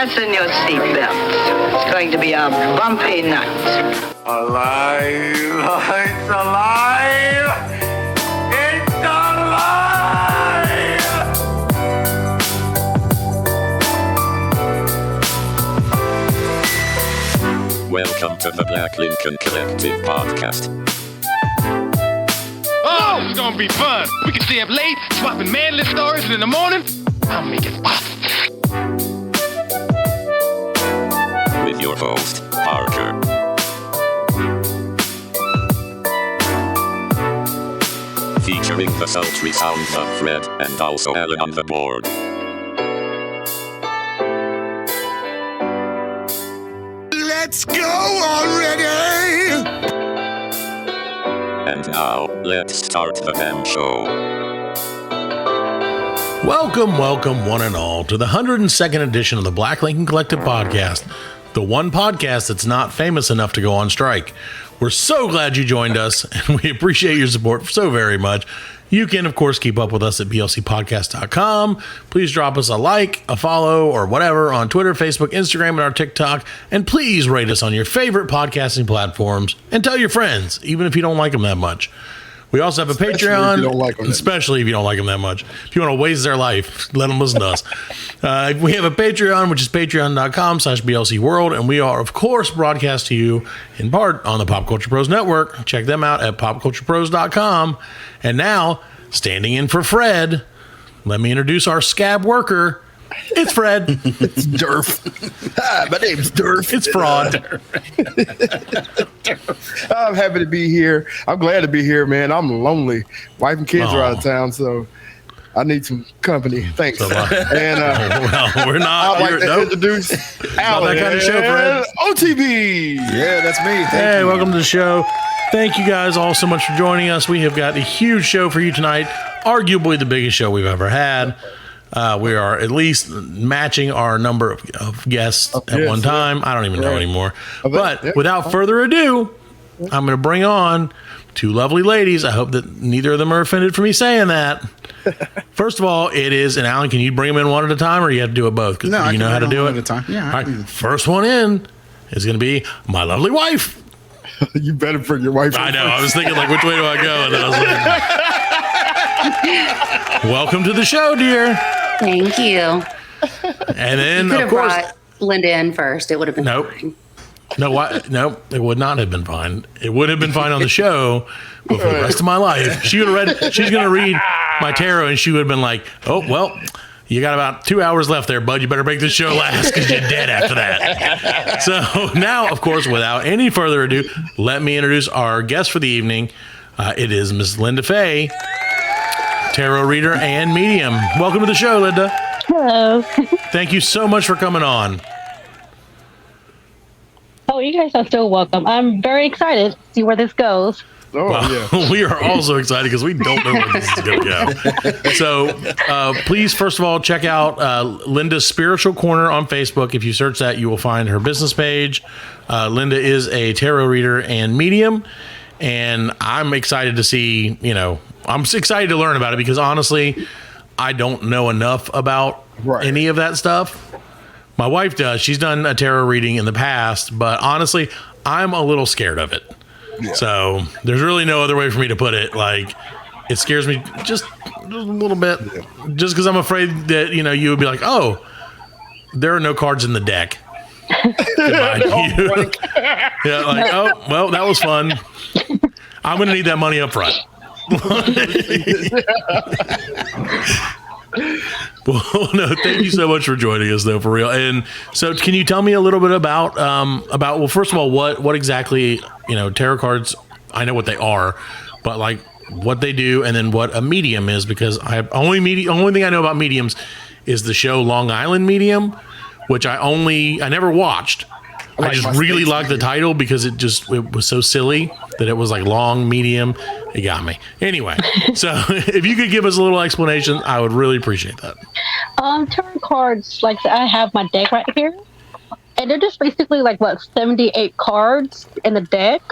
Fasten your seatbelts. It's going to be a bumpy night. Alive! It's alive! It's alive! Welcome to the Black Lincoln Collective podcast. Oh, it's gonna be fun. We can stay up late, swapping manly stories, and in the morning, I'll make it pop. With your host, Parker. Featuring the sultry sounds of Fred and also Allan on the board. Let's go already! And now, let's start the damn show. Welcome, one and all, to the 102nd edition of the Black Lincoln Collective podcast, the one podcast that's not famous enough to go on strike. We're so glad you joined us, and we appreciate your support so very much. You can, of course, keep up with us at blcpodcast.com. Please drop us a like, a follow, or whatever on Twitter, Facebook, Instagram, and our TikTok. And please rate us on your favorite podcasting platforms and tell your friends, even if you don't like them that much. We also have a Patreon, especially if you don't like them that much. If you want to waste their life, let them listen to us. We have a Patreon, which is patreon.com/blcworld, and we are, of course, broadcast to you in part on the Pop Culture Pros Network. Check them out at popculturepros.com. And now, standing in for Fred, let me introduce our scab worker. It's Fred. It's Durf. Hi, my name's Durf. It's Fraud. I'm happy to be here. I'm glad to be here, man. I'm lonely. Wife and kids are out of town, so I need some company. Thanks. So, and well, we're not. I'd like to introduce Allan. Not that kind of show, Fred. OTB. Yeah, that's me. Hey, you. welcome to the show. Thank you guys all so much for joining us. We have got a huge show for you tonight. Arguably the biggest show we've ever had. We are at least matching our number of guests at one time. I don't even know anymore. But without further ado, I'm going to bring on two lovely ladies. I hope that neither of them are offended for me saying that. First of all, it is, and Allan, can you bring them in one at a time, or you have to do it both? No, you know how to do it? At a time. Yeah. All right. First one in is going to be my lovely wife. You better bring your wife. I know. I was thinking, like, which way do I go? And then I was like, welcome to the show, dear. Thank you. And then, you could of have course, brought Linda in first. It would have been fine. No, it would not have been fine. It would have been fine on the show, but for the rest of my life, she's going to read my tarot, and she would have been like, oh, well, you got about 2 hours left there, bud. You better make this show last because you're dead after that. So now, of course, without any further ado, let me introduce our guest for the evening. It is Miss Linda Fay, tarot reader and medium. Welcome to the show, Linda. Hello. Thank you so much for coming on. Oh, you guys are still welcome. I'm very excited to see where this goes. We are also excited because we don't know where this is going to go. So please, first of all, check out Linda's Spiritual Corner on Facebook. If you search that, you will find her business page. Linda is a tarot reader and medium, and I'm excited to see, I'm excited to learn about it because honestly, I don't know enough about any of that stuff. My wife does. She's done a tarot reading in the past, but honestly, I'm a little scared of it. Yeah. So there's really no other way for me to put it. Like, it scares me just a little bit, just because I'm afraid that, you would be like, oh, there are no cards in the deck. Yeah, like, oh, well, that was fun. I'm going to need that money up front. Well, no, thank you so much for joining us, though, for real. And so, can you tell me a little bit about well, first of all, what exactly, tarot cards? I know what they are, but like what they do, and then what a medium is, because only thing I know about mediums is the show Long Island Medium, which I never watched. I just really liked the title because it was so silly that it was like long, medium. It got me. Anyway, so if you could give us a little explanation, I would really appreciate that. Tarot cards, like I have my deck right here, and they're just basically 78 cards in the deck.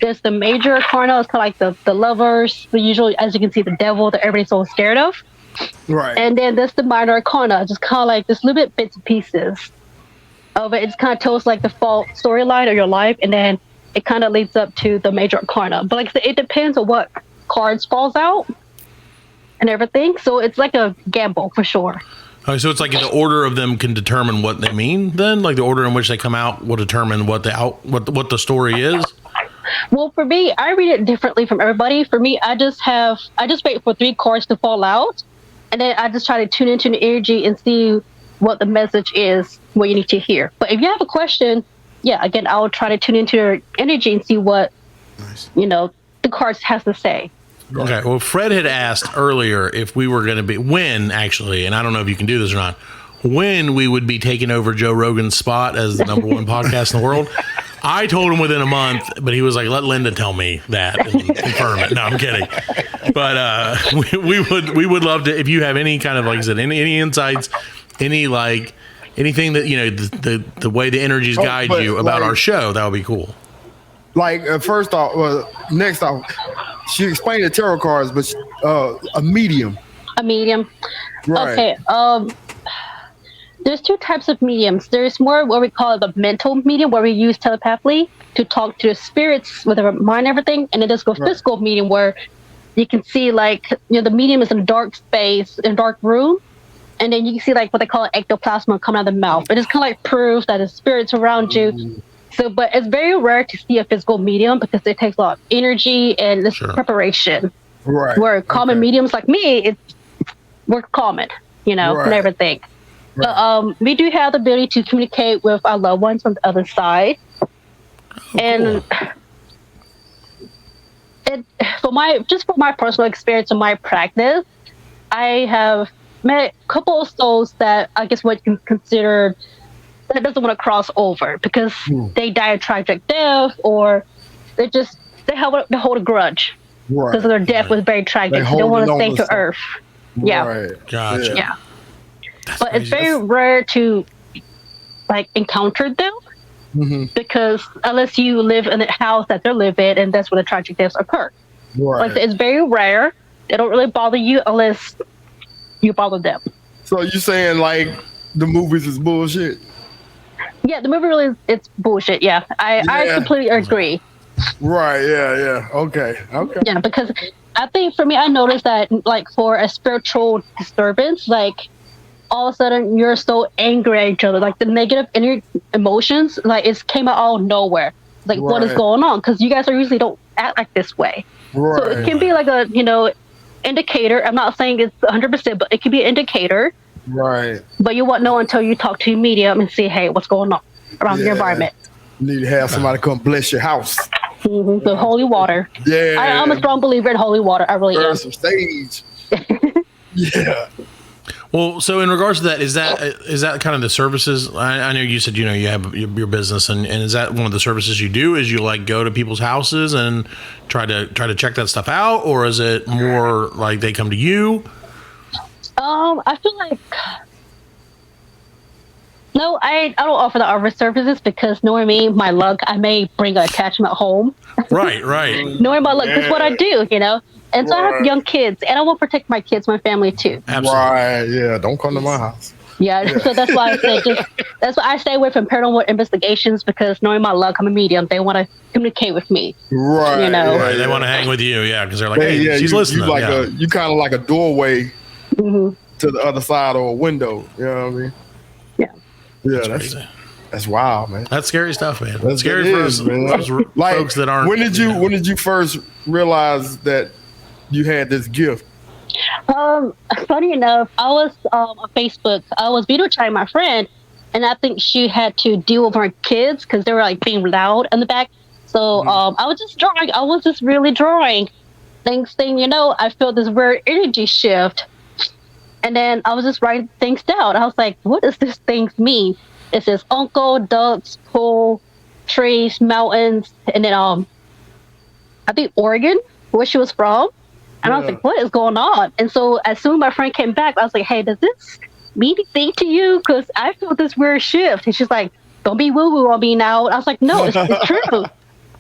There's the major arcana, it's kind of like the lovers, the usual, as you can see, the devil that everybody's so scared of. Right. And then there's the minor arcana, just kind of like this little bit bits and pieces. of it. It kind of tells like the fall storyline of your life, and then it kind of leads up to the major arcana. But like I said, it depends on what cards falls out and everything. So it's like a gamble for sure. So it's like the order of them can determine what they mean. Then, like the order in which they come out will determine what the story is. Well, for me, I read it differently from everybody. For me, I just wait for 3 cards to fall out, and then I just try to tune into the energy and see what the message is, what you need to hear. But if you have a question, yeah, again, I will try to tune into your energy and see what the cards has to say. Okay. Well, Fred had asked earlier if we were going to be when actually, and I don't know if you can do this or not, when we would be taking over Joe Rogan's spot as the number 1 podcast in the world. I told him within a month, but he was like, "Let Linda tell me that and confirm it." No, I'm kidding. But we would love to if you have any kind of, like I said, any insights, any like anything that the way the energies guide you about our show, that would be cool. Like first off, next off, she explained the tarot cards, but a medium. A medium. Right. Okay. There's 2 types of mediums. There's more what we call the mental medium, where we use telepathically to talk to the spirits with our mind and everything. And then there's the physical medium, where you can see like, the medium is in a dark space, in a dark room. And then you can see like what they call ectoplasm coming out of the mouth. It is kind of like proof that the spirits around you. So, but it's very rare to see a physical medium because it takes a lot of energy and this preparation. Right. Where common mediums like me, we're common, and everything. Right. But we do have the ability to communicate with our loved ones on the other side. And for my personal experience and my practice, I have met a couple of souls that I guess what you consider that doesn't want to cross over because they die a tragic death, or they hold a grudge because their death was very tragic. They don't want to stay to Earth. Yeah. Right. Gotcha. Yeah. But it's very rare to like encounter them because unless you live in the house that they live in, and that's where the tragic deaths occur. Right. Like it's very rare. They don't really bother you unless you bother them. So you saying like the movies is bullshit? Yeah, the movie really it's bullshit. Yeah, I completely agree. Right. Yeah. Okay. Yeah, because I think for me, I noticed that like for a spiritual disturbance, like all of a sudden you're so angry at each other, like the negative emotions, like it came out all nowhere. Like what is going on? Because you guys usually don't act like this way. Right. So it can be like a indicator. I'm not saying it's 100%, but it can be an indicator. Right. But you won't know until you talk to your medium and see, hey, what's going on around your environment. You need to have somebody come bless your house. The holy water. Yeah. I'm a strong believer in holy water. I really am. Some stage. Yeah. Well, so in regards to that, is that kind of the services? I know you said you have your business, and is that one of the services you do? Is you like go to people's houses and try to check that stuff out, or is it more like they come to you? I feel like no, I don't offer the other services because knowing me, my luck, I may bring an attachment home. Right. Knowing my luck, that's what I do, And so I have young kids, and I will protect my kids, my family too. Absolutely. Right. Yeah. Don't come to my house. Yeah. So that's why I say that's why I stay away from paranormal investigations, because knowing my luck, I'm a medium. They want to communicate with me. Right. Right. They want to hang with you. Yeah. Because they're like, hey, she's listening. You kind of like a doorway to the other side or a window. You know what I mean? Yeah. Yeah. That's crazy. That's wild, man. That's scary stuff, man. That's scary for us, man. Like, folks that aren't. When did you first realize that you had this gift? Funny enough, I was on Facebook. I was video chatting my friend, and I think she had to deal with her kids because they were like being loud in the back. So I was just drawing. I was just really drawing. Next thing you know, I felt this weird energy shift, and then I was just writing things down. I was like, "What does this thing mean?" It says uncle, ducks, pool, trees, mountains, and then I think Oregon, where she was from. And I was like, what is going on? And so as soon as my friend came back, I was like, hey, does this mean anything to you? Because I feel this weird shift. And she's like, don't be woo-woo on me now. And I was like, no, it's true.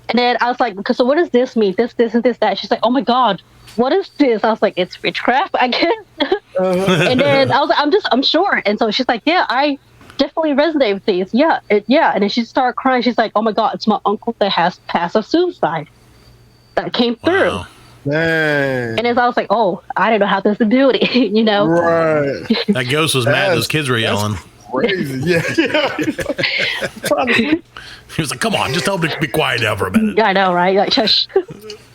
And then I was like, so what does this mean? This, and this, that. She's like, oh my God, what is this? I was like, it's witchcraft, I guess. And then I was like, I'm sure. And so she's like, yeah, I definitely resonate with these. Yeah, yeah. And then she started crying. She's like, "Oh my God, it's my uncle that has passive suicide that came through." Wow. Dang. And as I was like, "Oh, I didn't know how this would do it," you know. Right. That ghost was mad. Those kids were yelling. Crazy. Yeah. He was like, "Come on, just tell them to be quiet now for a minute." Yeah, I know, right? Like, shush.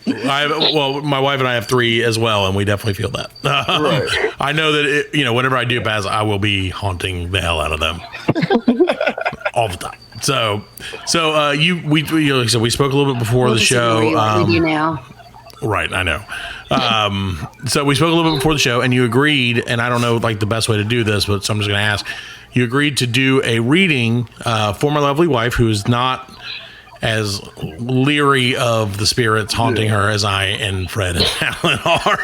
Well, my wife and I have 3 as well, and we definitely feel that. Right. I know that whenever I do pass, I will be haunting the hell out of them all the time. So we spoke a little bit before the show. We do now. Right, I know. So we spoke a little bit before the show, and you agreed, and I don't know like the best way to do this, but so I'm just going to ask. You agreed to do a reading for my lovely wife, who is not as leery of the spirits haunting her as I and Fred and Allan are.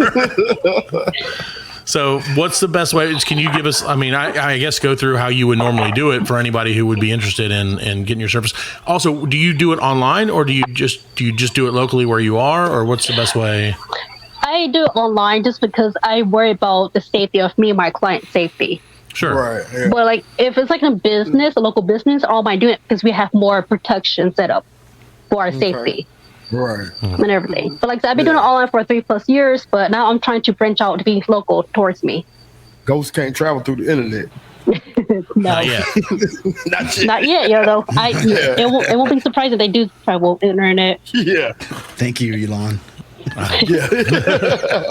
So what's the best way? Can you give us, I guess go through how you would normally do it for anybody who would be interested in getting your service. Also, do you do it online, or do you just do it locally where you are, or what's the best way? I do it online just because I worry about the safety of me and my client's safety. Sure. Right. Yeah. But like if it's like a business, a local business, all I do it because we have more protection set up for our safety. Right. And everything. But like I said, I've been doing it online for 3+ years, but now I'm trying to branch out to be local towards me. Ghosts can't travel through the internet. No. Not yet. Not yet. Not yet, though. It won't be surprising if they do travel internet. Yeah. Thank you, Elon. Yeah.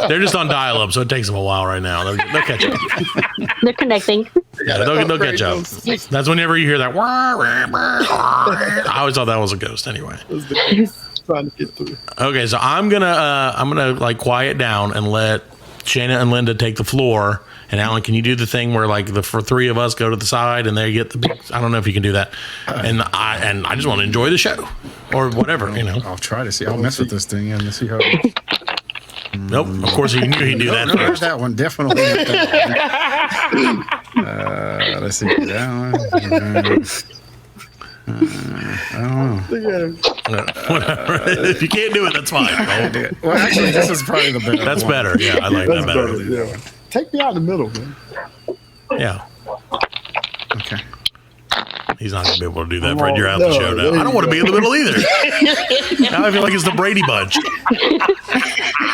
They're just on dial-up, so it takes them a while right now. They'll catch up. They're connecting. Yeah, they'll catch up. That's whenever you hear that. I always thought that was a ghost. Anyway. Trying to get through. Okay, so I'm gonna like quiet down and let Shayna and Linda take the floor. And Allan, can you do the thing where like for 3 of us go to the side and they get the big? I don't know if you can do that. And I just want to enjoy the show or whatever, I'll try to see. I'll mess with this thing and see how. Nope. Of course, you knew he'd do that No, first. that one definitely. Not that one. Let's see that one. I don't know. Whatever. If you can't do it, that's fine. Well, actually, this is probably the better. That's one. better. Yeah, I like that better. Yeah. Take me out in the middle, man. Yeah. Okay. He's not going to be able to do that, Fred. You're out of the show now. I don't want to be in the middle either. Now I feel like it's the Brady Bunch.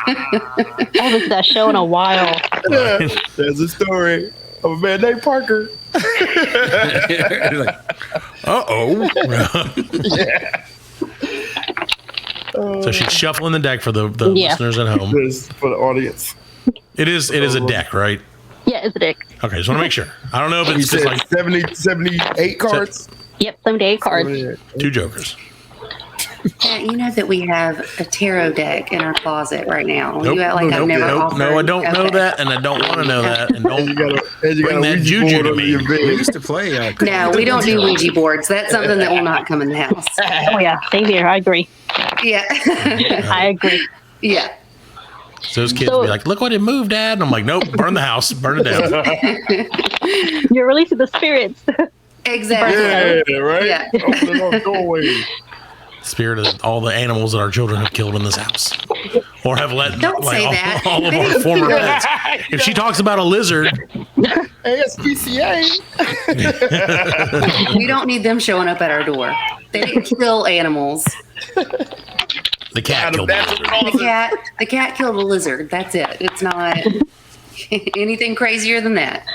I haven't seen that show in a while. Yeah. There's a story of a man named Parker. Uh-oh. Yeah. So she's shuffling the deck for the listeners at home. This for the audience. It is a deck, right? Yeah, it's a dick. Okay, just want to make sure. I don't know if it's You just said like 78 cards. Yep, 78 cards. 2 jokers. Pat, you know that we have a tarot deck in our closet right now. Nope. You act like I've never offered. No, I don't know that, and I don't want to know that, and don't bring that juju to me. We used to play. No, we don't do Ouija boards. That's something that will not come in the house. Oh yeah, same here. I agree. Yeah. I agree. Yeah. So those kids be like, "Look what it moved, Dad," and I'm like, "Nope, burn the house, burn it down." You're releasing the spirits. Exactly. Yeah, right? Yeah. Open up doorways. Spirit of all the animals that our children have killed in this house, or have let Don't say that. all of our former pets. If she talks about a lizard, ASPCA. We don't need them showing up at our door. They didn't kill animals. the cat killed the lizard. The cat killed a lizard. That's it. It's not anything crazier than that.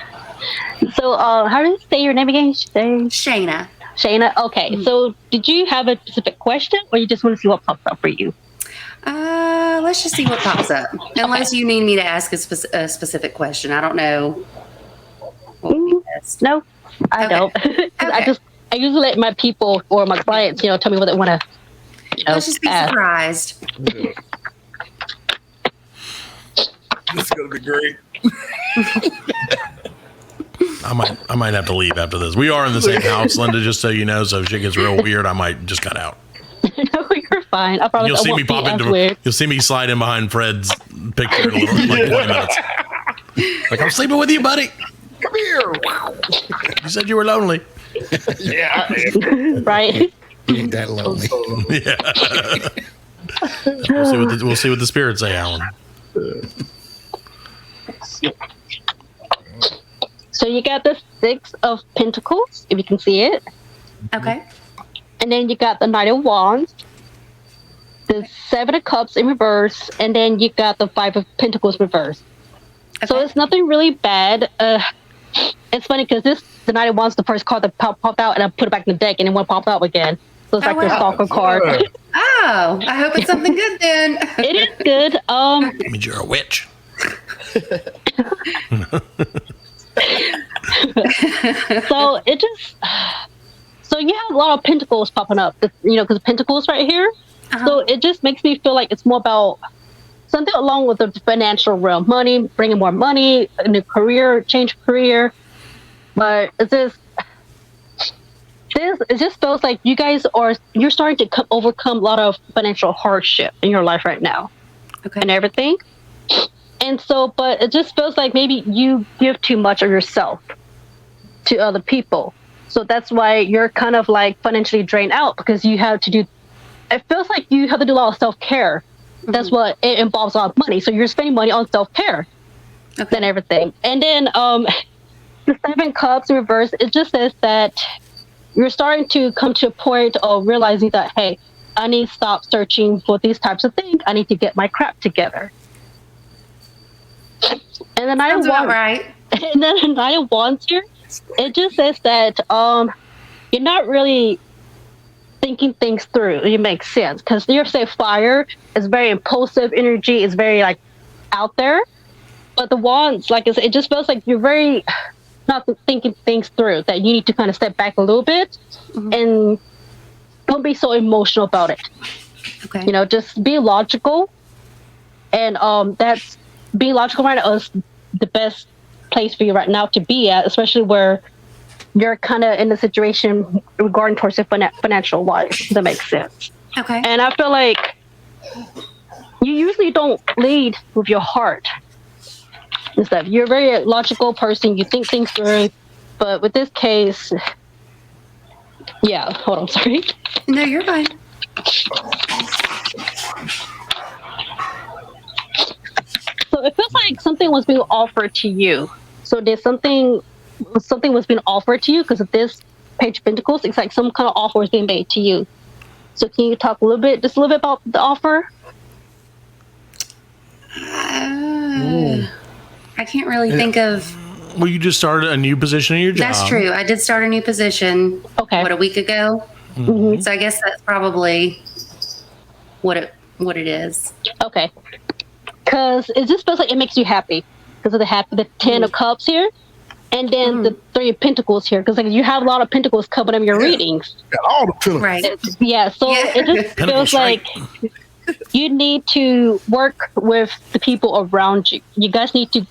So, how do you say your name again? Shayna. Shayna. Okay. So, did you have a specific question, or you just want to see what pops up for you? Let's just see what pops up. Unless you need me to ask a specific question. I don't know. What would be best. No, I don't. 'Cause I usually let my people or my clients, tell me what they want to. Let's just be surprised. This is gonna be great. I might have to leave after this. We are in the same house, Linda, just so you know. So if shit gets real weird, I might just cut out. No, you're fine. I promise. You'll see me pop into. You'll see me slide in behind Fred's picture in a little, like 20 minutes. Like, I'm sleeping with you, buddy. Come here. You said you were lonely. Yeah. Right. You ain't that lonely. Yeah. We'll see what the spirits say, Allan. So you got the 6 of Pentacles, if you can see it. Okay. And then you got the Knight of Wands, the 7 of Cups in reverse, and then you got the 5 of Pentacles reverse. So Okay. it's nothing really bad. It's funny because the Knight of Wands, the first card that popped out, and I put it back in the deck, and it won't pop out again. So it's Oh, like your wow. stalker card. Oh, I hope it's something good then. It is good. That means you're a witch. So it just, so you have a lot of pentacles popping up, because pentacles right here. So it just makes me feel like it's more about something along with the financial realm, money, bringing more money, a new career, change of career. But it just feels like you're starting to overcome a lot of financial hardship in your life right now. Okay. And everything. And so, but it just feels like maybe you give too much of yourself to other people. So that's why you're kind of like financially drained out, because you have to do, it feels like you have to do a lot of self-care. That's what it involves, a lot of money. So you're spending money on self-care and everything. And then the 7 Cups in reverse, it just says that you're starting to come to a point of realizing that, hey, I need to stop searching for these types of things. I need to get my crap together. And then Sounds about right. And then the Knight of Wands here, it just says that you're not really thinking things through. It makes sense because you're say fire is very impulsive energy. It's very like out there, but the Wands, like I said, it just feels like you're very not thinking things through. That you need to kind of step back a little bit and don't be so emotional about it. Okay. Just be logical, and that's being logical right now is the best place for you right now to be at, especially where you're kind of in a situation regarding towards the financial wise. That makes sense. Okay. And I feel like you usually don't lead with your heart and stuff. You're a very logical person. You think things through, but with this case, yeah. Hold on, sorry. No, you're fine. So it feels like something was being offered to you. So there's something was being offered to you because of this Page of Pentacles. It's like some kind of offer was being made to you. So can you talk just a little bit about the offer? I can't really think of. Well, you just started a new position in your job. That's true. I did start a new position. Okay. A week ago. Mm-hmm. So I guess that's probably what it is. Okay. Because it just feels like it makes you happy because of the 10 of Cups here, and then the 3 of Pentacles here. Because like you have a lot of Pentacles coming in your readings. Got all the pillars. Right. So it just feels like you need to work with the people around you. You guys need to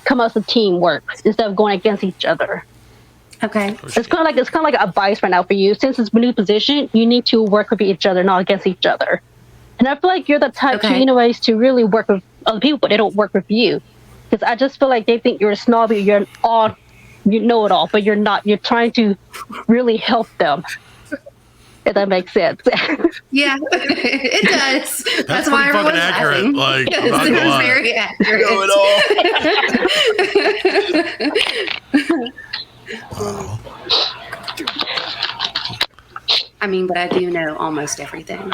come out as a teamwork instead of going against each other. Okay. It's kind of like advice right now for you. Since it's a new position, you need to work with each other, not against each other. And I feel like you're the type anyways to really work with other people, but they don't work with you. Because I just feel like they think you're a snobby, you know it all, but you're not. You're trying to really help them. If that makes sense. Yeah, it does. That's why pretty fucking everyone's accurate. laughing. Like, I'm not It gonna was lie. very accurate. I mean, but I do know almost everything.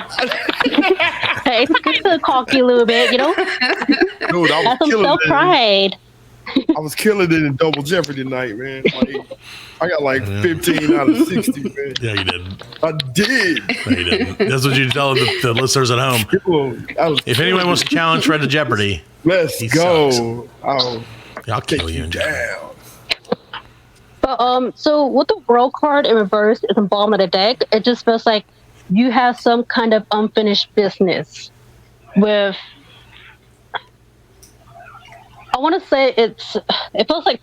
Hey, it's good to cocky a little bit, Dude, I was That's some killing self it. pride. I was killing it in Double Jeopardy tonight, man. Like, I got like 15 out of 60, man. Yeah, you didn't. I did. No, you didn't. That's what you tell the listeners at home. If anyone wants to challenge Fred to Jeopardy, let's he go. sucks. I'll kill you in jail. Down. But so with the World card in reverse is the bottom of the deck, it just feels like you have some kind of unfinished business with. I want to say it feels like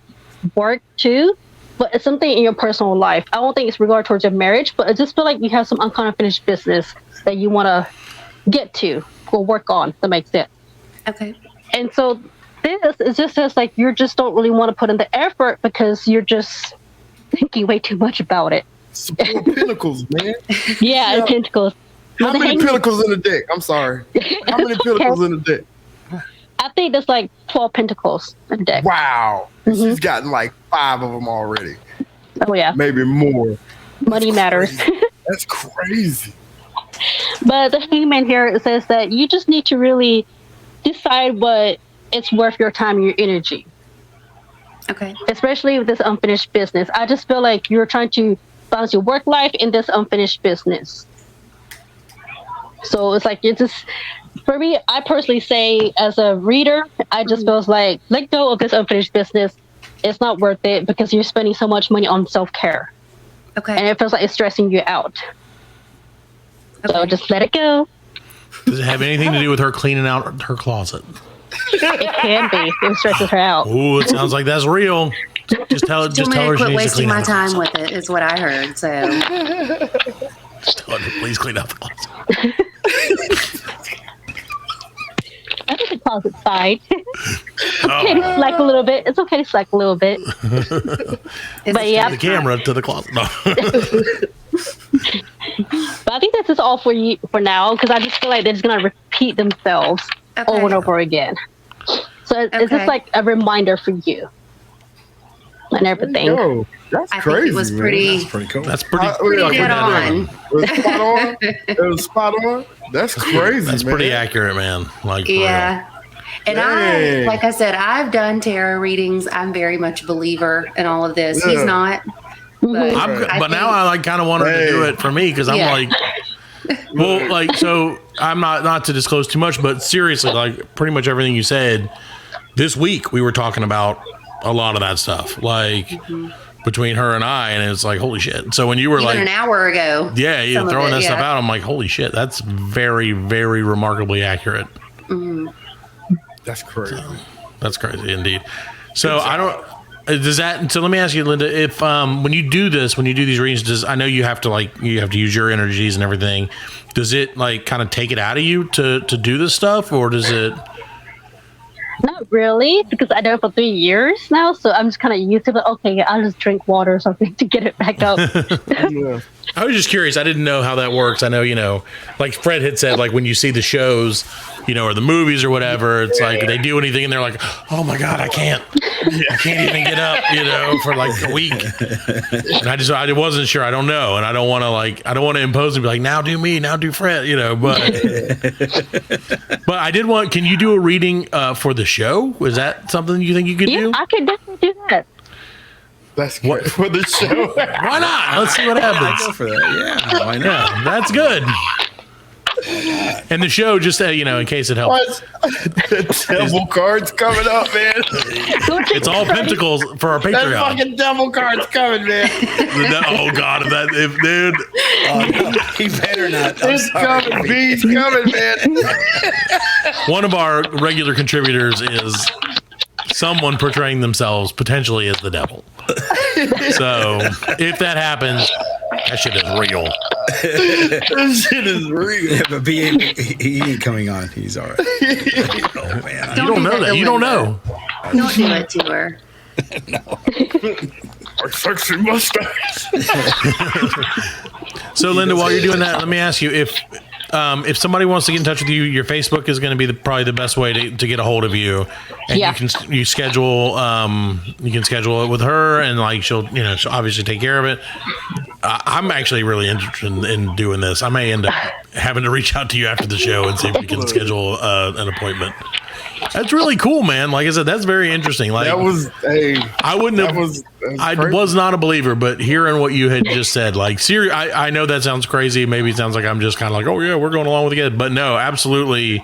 work too, but it's something in your personal life. I don't think it's regard towards your marriage, but I just feel like you have some unfinished business that you want to get to or work on. That makes sense. Okay. And so this is just says like you just don't really want to put in the effort because you're just thinking way too much about it. Some four pinnacles, man. Yeah, Yeah. Pentacles. How But many the pinnacles in the deck? I'm sorry. How many pinnacles in the deck? I think there's like 12 pentacles in the deck. Wow. She's gotten like 5 of them already. Oh yeah, Maybe more. money matters. That's crazy. But the Hangman here says that you just need to really decide what it's worth your time and your energy. Okay. Especially with this unfinished business. I just feel like you're trying to balance your work life in this unfinished business. So it's like, it's just, for me, I personally say as a reader, I just feels like, let go of this unfinished business. It's not worth it because you're spending so much money on self-care. Okay. And it feels like it's stressing you out. So just let it go. Does it have anything to do with her cleaning out her closet? It can be. It stresses her out. Ooh, it sounds like that's real. Just tell her. Tell Just me tell to her she quit needs to wasting clean my out the time closet. with it, is what I heard. So, Tell her to please clean out the closet. I think the closet's fine. Okay to slack a little bit. It's okay to slack a little bit. But yeah, The camera to the closet. No. but I think this is all for you for now because I just feel like they're just gonna repeat themselves over and over again. So it's just like a reminder for you and everything. Yo, that's I crazy. think it was man. pretty, That's pretty cool. That's pretty. pretty dead on. It was spot on. It was spot on. That's crazy. That's man. pretty accurate, man. Like, for Yeah. And Dang. like I said, I've done tarot readings. I'm very much a believer in all of this. He's Yeah. not. real. But, But now I like kind of want her to do it for me because I'm Yeah. like, well, like, so I'm not to disclose too much, but seriously, like, pretty much everything you said this week, we were talking about a lot of that stuff, like between her and I, and it's like, holy shit. So when you were even like, an hour ago. yeah, some of throwing it, that yeah. stuff out, I'm like, holy shit, that's very, very remarkably accurate. That's crazy. That's crazy indeed. So I don't. Does that? So let me ask you, Linda. If when you do this, when you do these readings, I know you have to use your energies and everything. Does it like kind of take it out of you to do this stuff, or does it? Not really, because I done it for 3 years now, so I'm just kind of used to it. Okay, I'll just drink water or something to get it back up. Yeah. I was just curious. I didn't know how that works. I know, like Fred had said, like when you see the shows, or the movies or whatever, it's like they do anything and they're like, oh my God, I can't even get up, for like a week. And I wasn't sure. I don't know. And I don't want to impose and be like, now do me, now do Fred, but I did want, can you do a reading for the show? Is that something you think you could Yeah, do? I can definitely do that. That's good for the show. Why not? Let's see what I happens. go for that. Yeah, why not? Yeah, that's good. And the show, just in case it helps, The devil card's coming up, man. it's all pentacles for our That Patreon. fucking devil card's coming, man. Oh God, dude. Oh, no, he better not. I'm It's sorry. coming, B's coming, man. One of our regular contributors is someone portraying themselves potentially as the devil. So if that happens, that shit is real. This shit is real. Yeah, but he ain't coming on. He's all right. Oh, man. You don't know that. You don't know. Don't do it to her. Our sexy mustache. So Linda, while you're doing that, let me ask you if somebody wants to get in touch with you, your Facebook is going to be probably the best way to get a hold of you. And Yeah. you schedule it with her, and like she'll obviously take care of it. I'm actually really interested in doing this. I may end up having to reach out to you after the show and see if we can schedule an appointment. That's really cool, man. Like I said, that's very interesting. Like That was, I wouldn't that have. was I crazy. was not a believer, but hearing what you had just said, like, I know that sounds crazy. Maybe it sounds like I'm just kind of like, oh yeah, we're going along with it. But no, absolutely,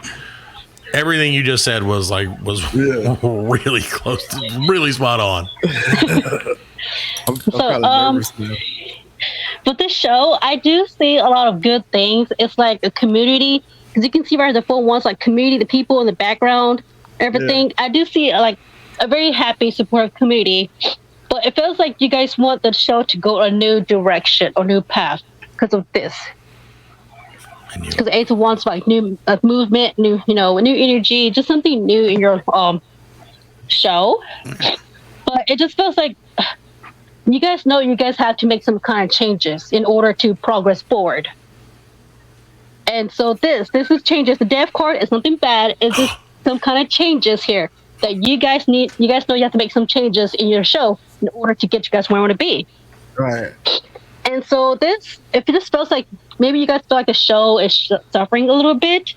everything you just said was really close, really spot on. I'm kind of nervous now. With this show, I do see a lot of good things. It's like a community, because you can see right the full ones, like community, the people in the background, everything. I do see like a very happy, supportive community. But it feels like you guys want the show to go a new direction or new path because of this. Because Ace wants like new movement, new energy, just something new in your show. But it just feels like you guys know you guys have to make some kind of changes in order to progress forward. And so this is changes. The death card is nothing bad. It's just some kind of changes here that you guys need. You guys know you have to make some changes in your show in order to get you guys where you want to be. Right. And so if this feels like maybe you guys feel like the show is suffering a little bit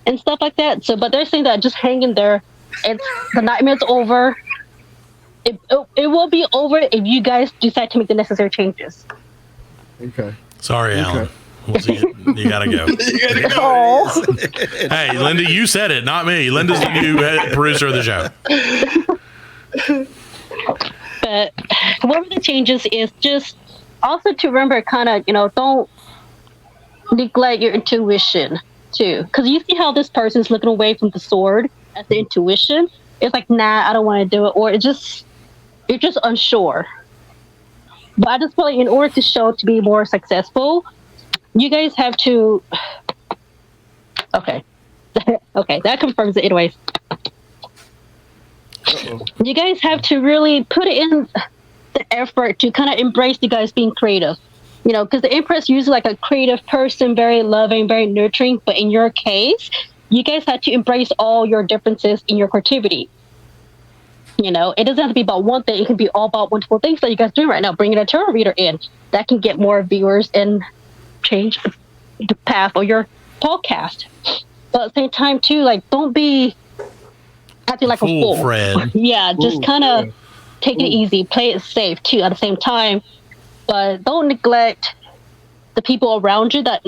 and stuff like that. So, but they're saying that just hang in there. The nightmare's over. It will be over if you guys decide to make the necessary changes. Okay. Sorry, Allan. We'll see you. You gotta go. Oh. Hey, Linda, you said it, not me. Linda's the new producer of the show. But whatever the changes is, just also to remember, kind of, don't neglect your intuition too, because you see how this person's looking away from the sword at the intuition. It's like, nah, I don't want to do it, or you're just unsure. But I just feel like in order to show to be more successful, you guys have to. Okay, okay, that confirms it. Anyways, you guys have to really put in the effort to kind of embrace you guys being creative. Because the Empress is usually like a creative person, very loving, very nurturing. But in your case, you guys have to embrace all your differences in your creativity. It doesn't have to be about one thing. It can be all about wonderful things that you guys do right now. Bringing a tarot reader in, that can get more viewers and change the path of your podcast. But at the same time, too, like, don't be acting like a fool. Fred. Yeah, just kind of take it easy. Play it safe, too, at the same time. But don't neglect the people around you that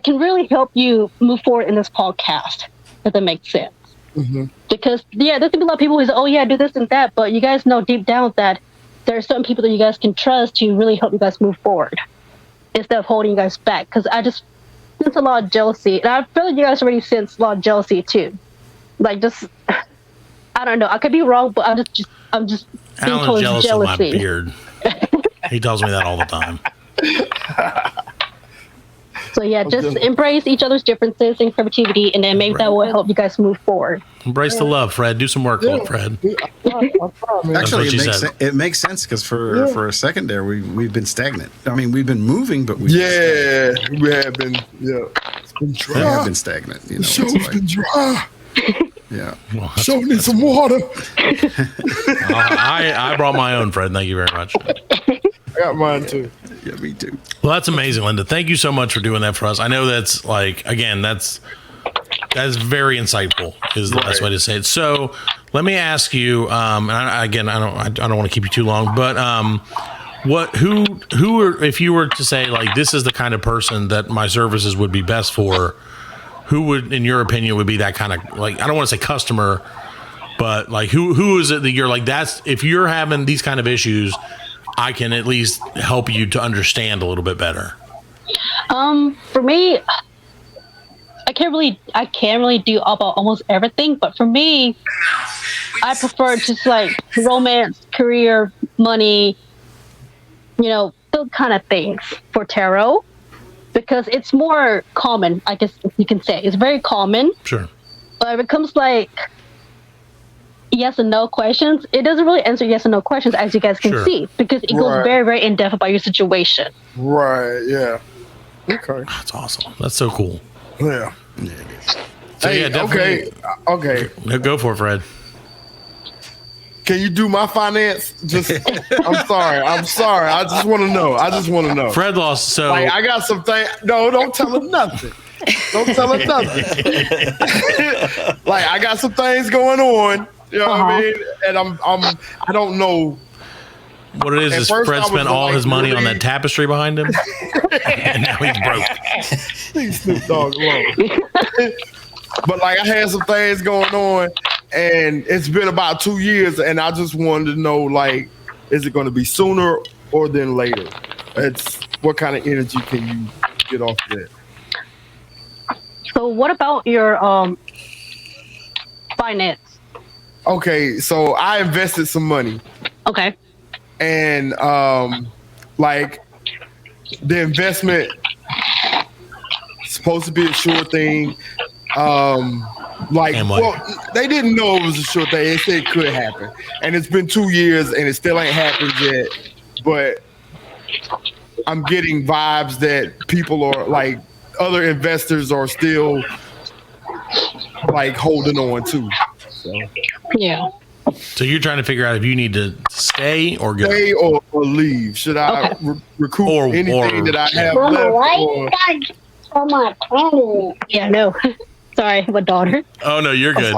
can really help you move forward in this podcast, if that makes sense. Mm-hmm. Because, there's going to be a lot of people who say, oh, yeah, do this and that. But you guys know deep down that there are certain people that you guys can trust to really help you guys move forward instead of holding you guys back. Because I just sense a lot of jealousy. And I feel like you guys already sense a lot of jealousy, too. Like, just, I don't know. I could be wrong, but I'm just being Allan's told jealous jealousy. of my beard. He tells me that all the time. So just embrace each other's differences and creativity, and then maybe that will help you guys move forward. Embrace the love, Fred. Do some work, Fred. Actually, what it makes sense because for a second there, we've been stagnant. I mean, we've been moving, but we have been. Yeah, it's been dry. We have been stagnant. The show's been dry. Yeah. Well, show me some water. I brought my own, Fred. Thank you very much. I got mine too. Yeah, me too. Well, that's amazing, Linda. Thank you so much for doing that for us. I know that's that's very insightful is the best way to say it. So let me ask you, and I don't want to keep you too long, but who are, if you were to say, like, this is the kind of person that my services would be best for, who would, in your opinion, would be that kind of, like, I don't want to say customer, but like who is it that you're like, that's, if you're having these kind of issues, I can at least help you to understand a little bit better? For me, I can't really do about almost everything, but for me, I prefer just like romance, career, money, those kind of things for tarot, because it's more common, I guess you can say. It's very common. Sure. But if it comes like yes and no questions, it doesn't really answer yes and no questions, as you guys can see, because it goes very, very in depth about your situation. Right. Yeah. Okay. That's awesome. That's so cool. Yeah. So definitely. Okay. Go for it, Fred. Can you do my finance? Just, I'm sorry. I just want to know. Fred lost. So like, I got some things. No, don't tell him nothing. Don't tell him nothing. Like, I got some things going on. You know what I mean? And I don't know. What it is Fred spent all his money on that tapestry behind him, and now he's broke. Leave Snoop Dogg alone. But like, I had some things going on, and it's been about 2 years, and I just wanted to know, like, is it going to be sooner or then later? It's what kind of energy can you get off of that? So what about your finance? Okay, so I invested some money. Okay. And like, the investment is supposed to be a sure thing. They didn't know it was a sure thing. They said it could happen. And it's been 2 years and it still ain't happened yet. But I'm getting vibes that people are like, other investors are still like holding on to. So. Yeah. So you're trying to figure out if you need to stay or go. Stay or leave. Should I recoup anything that I have left? Yeah, no. Sorry, my daughter. Oh no, you're good.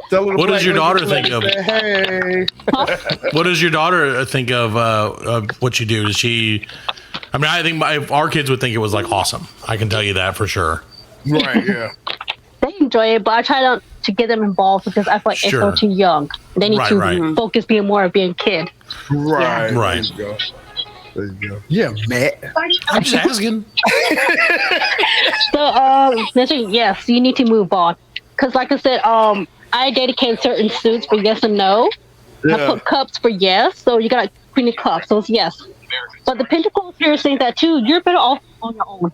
What does your daughter think of? Hey. What does your daughter think of what you do? Does she? I mean, I think our kids would think it was like awesome. I can tell you that for sure. Right. Yeah. They enjoy it, but I try not to get them involved because I feel like they're still too young. They need to focus being more of being a kid. Right. Yeah. Right. There you go. Yeah, Matt. I'm just asking. So, yes, you need to move on. Because, like I said, I dedicate certain suits for yes and no. Yeah. I put cups for yes, so you got Queen of Cups, so it's yes. But the Pentacles here is saying that too. You're better off on your own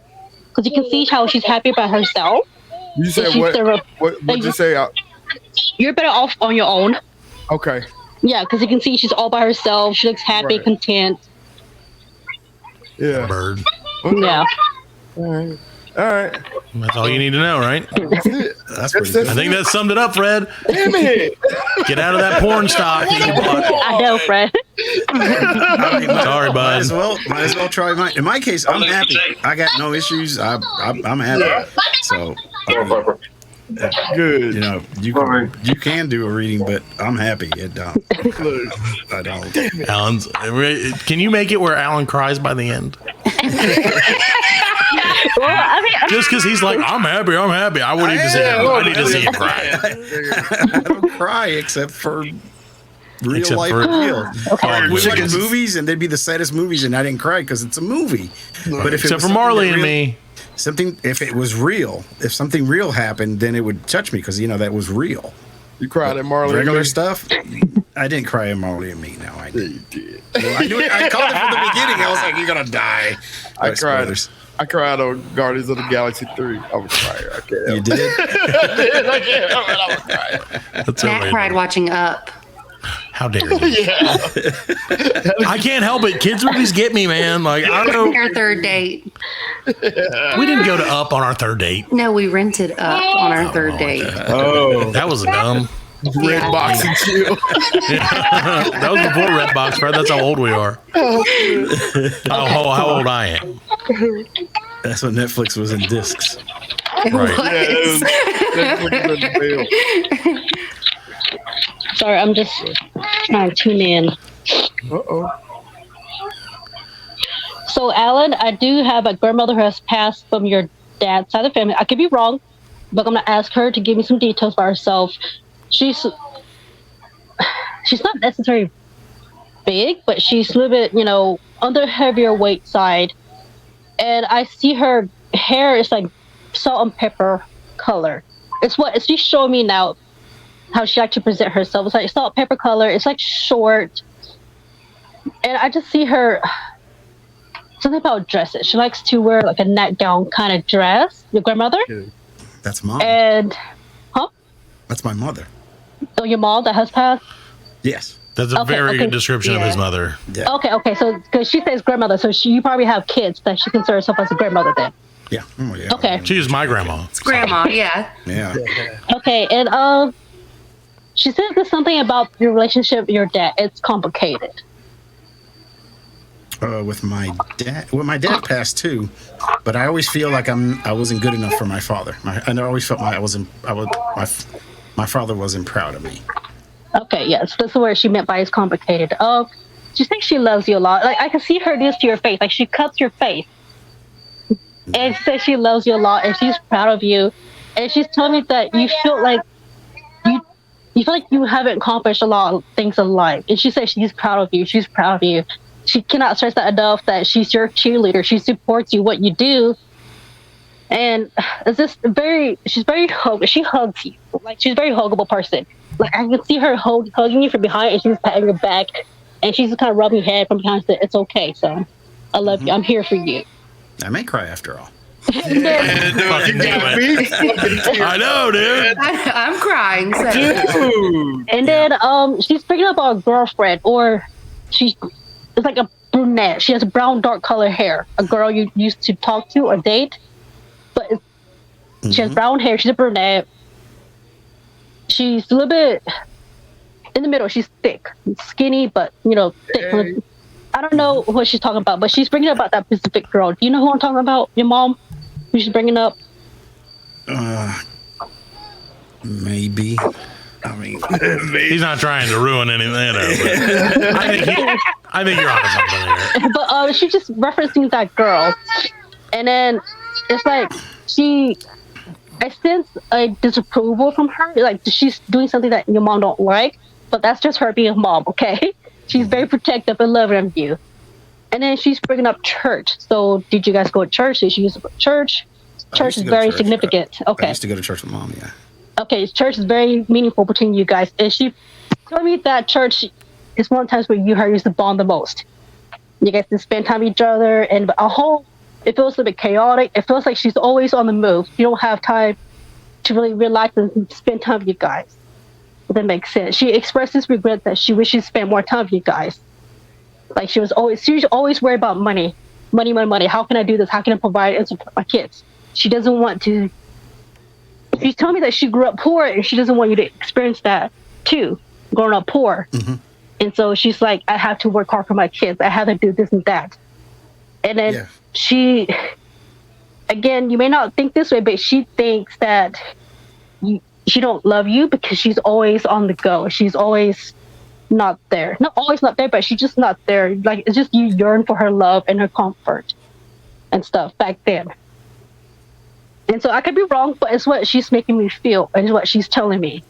because you can see how she's happy about herself. You said what'd you say? You're better off on your own. Okay. Yeah, because you can see she's all by herself. She looks happy, content. Yeah. Bird. Okay. Yeah. All right. That's all you need to know, right? That's it. That's pretty good. I think that summed it up, Fred. Damn it. Get out of that porn stock. I know, Fred. Sorry, bud. Might as well try mine. In my case, I'm happy. I got no issues. I'm happy. So good. You know, you can do a reading, but I'm happy. I don't. Allan's. Can you make it where Allan cries by the end? Well, I mean, Just because he's like, I'm happy. I wouldn't even say that. I need to see him cry. I don't cry except for real life real. Which Like movies, and they'd be the saddest movies, and I didn't cry because it's a movie. But if except for Marley and me. If it was real, if something real happened, then it would touch me because that was real. You cried at Marley. Regular stuff. I didn't cry at Marley and me. No, I didn't. You did. Well, I knew it. I called it from the beginning. I was like, "You're gonna die." I cried. I cried on Guardians of the Galaxy 3. I was crying. I can't help You did? I can't help it. I was crying. That's Matt cried watching Up. How dare you? I can't help it. Kids movies get me, man. Like, I don't know. Our third date. We didn't go to Up on our third date. No, we rented Up on our third date. Oh, that was dumb. Redbox and chill. That was before Redbox, right? That's how old we are. How old I am. That's when Netflix was in discs. It Right. sorry, I'm just trying to tune in. Uh-oh. So, Allan, I do have a grandmother who has passed from your dad's side of the family. I could be wrong, but I'm going to ask her to give me some details by herself. She's not necessarily big, but she's a little bit, on the heavier weight side. And I see her hair is like salt and pepper color. It's what she's showing me now, how she likes to present herself. It's like salt and pepper color. It's like short. And I just see her, something about dresses. She likes to wear like a nightgown kind of dress. Your grandmother? That's mom. And, That's my mother. Oh, your mom that has passed? Yes. That's a very good description of his mother. Yeah. Okay. So, because she says grandmother, so you probably have kids that she considers herself as a grandmother then. Yeah. Oh, yeah. Okay. She was my grandma. It's grandma, yeah. Yeah. Okay, and she says there's something about your relationship with your dad. It's complicated. With my dad. Well, my dad passed too, but I always feel like I wasn't good enough for my father. I always felt my father wasn't proud of me. Okay, yes, that's the word she meant by it's complicated. She thinks she loves you a lot. Like I can see her do this to your face. Like she cuts your face, and she says she loves you a lot, and she's proud of you. And she's telling me that you feel like you feel like you haven't accomplished a lot of things in life. And she says she's proud of you. She's proud of you. She cannot stress that enough that she's your cheerleader. She supports you, what you do. And it's just she hugs you. Like she's a very huggable person. Like I can see her hugging you from behind and she's patting your back and she's just kind of rubbing your head from behind and saying, it's okay, son. I love you. I'm here for you. I may cry after all. I know, dude. I'm crying. So. Dude. And then she's picking up a girlfriend or it's like a brunette. She has brown dark color hair. A girl you used to talk to or date. but she has brown hair. She's a brunette. She's a little bit in the middle. She's thick, skinny, but thick. Hey. I don't know what she's talking about, but she's bringing up about that Pacific girl. Do you know who I'm talking about? Your mom? Who she's bringing up? Maybe. I mean, He's not trying to ruin anything. But I think you're onto something here. But she's just referencing that girl, and then it's like I sense a disapproval from her. Like she's doing something that your mom don't like, but that's just her being a mom, okay? She's very protective and loving of you. And then she's bringing up church. So did you guys go to church? Did she use church? Church is very significant. Okay. I used to go to church with Mom, yeah. Okay, church is very meaningful between you guys. And she told me that church is one of the times where you her used to bond the most. You guys can spend time with each other, and it feels a little bit chaotic. It feels like she's always on the move. You don't have time to really relax and spend time with you guys. If that makes sense. She expresses regret that she wishes she spent more time with you guys. Like she was always worried about money. Money. How can I do this? How can I provide and support my kids? She doesn't want to. She's telling me that she grew up poor and she doesn't want you to experience that too, growing up poor. Mm-hmm. And so she's like, I have to work hard for my kids. I have to do this and that. And then she, again, you may not think this way, but she thinks that she don't love you because she's always on the go. She's always not there. Not always not there, but she's just not there. Like, it's just you yearn for her love and her comfort and stuff back then. And so I could be wrong, but it's what she's making me feel and it's what she's telling me.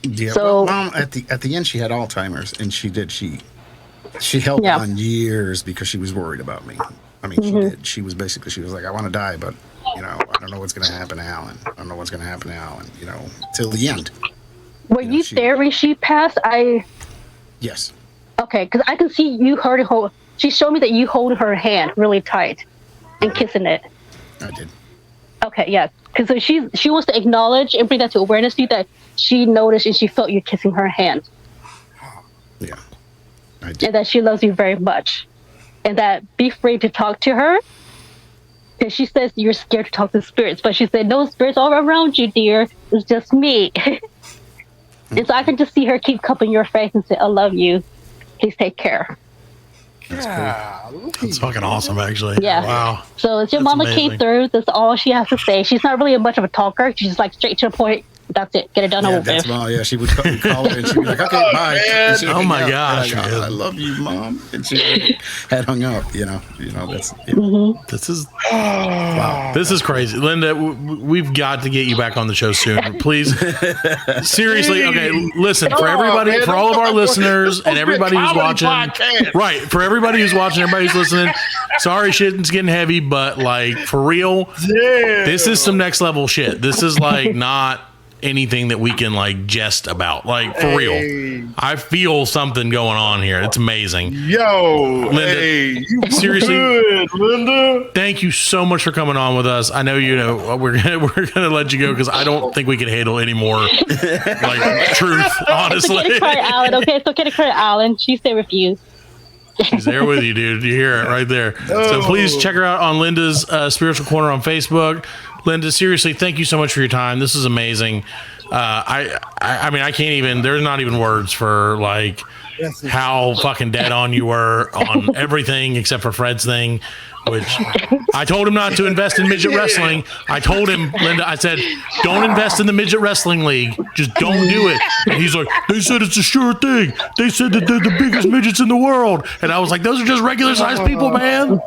Yeah, so, well, Mom, at the end, she had Alzheimer's, and she held on years because she was worried about me. I mean, she did. She was like, I want to die, but, I don't know what's going to happen to Allan. I don't know what's going to happen to Allan, till the end. Were you there when she passed? Yes. Okay, because I can see you she showed me that you hold her hand really tight and kissing it. I did. Okay, yeah. Because she wants to acknowledge and bring that to awareness to you that she noticed and she felt you kissing her hand. Yeah. I did. And that she loves you very much. And that be free to talk to her. Because she says you're scared to talk to spirits. But she said, no spirits all around you, dear. It's just me. And so I can just see her keep cupping your face and say, I love you. Please take care. That's cool. That's fucking awesome, actually. Yeah. Wow. So it's your That's mama amazing. came through. That's all she has to say. She's not really much of a talker. She's like straight to the point. That's it. Get it done over That's with. Mom. Yeah, she would call her and she'd be like, okay, bye. And she'd Oh hang my up. gosh, Like, man. I love you, Mom. And she had hung up, that's This is wow. This is crazy, Linda. We've got to get you back on the show soon, please. Seriously, okay. Listen, for everybody, for all of our listeners and everybody who's watching, right? For everybody who's watching, everybody who's listening. Sorry, shit's getting heavy, but like for real, this is some next level shit. This is like not anything that we can like jest about. Like for real, I feel something going on here. It's amazing. Yo, Linda, you seriously, good, Linda. thank you so much for coming on with us. I know we're gonna let you go because I don't think we can handle any more like truth. Honestly, It's okay to cry Allan. Okay, it's okay to cry Allan. She said refuse. she's there with you, dude. You hear it right there. So please check her out on Linda's Spiritual Corner on Facebook. Linda, seriously, thank you so much for your time. This is amazing. I mean, I can't even. There's not even words for like how fucking dead on you were on everything except for Fred's thing, which I told him not to invest in midget wrestling. I told him, Linda, I said, don't invest in the midget wrestling league. Just don't do it. And he's like, they said it's a sure thing. They said that they're the biggest midgets in the world. And I was like, those are just regular sized people, man.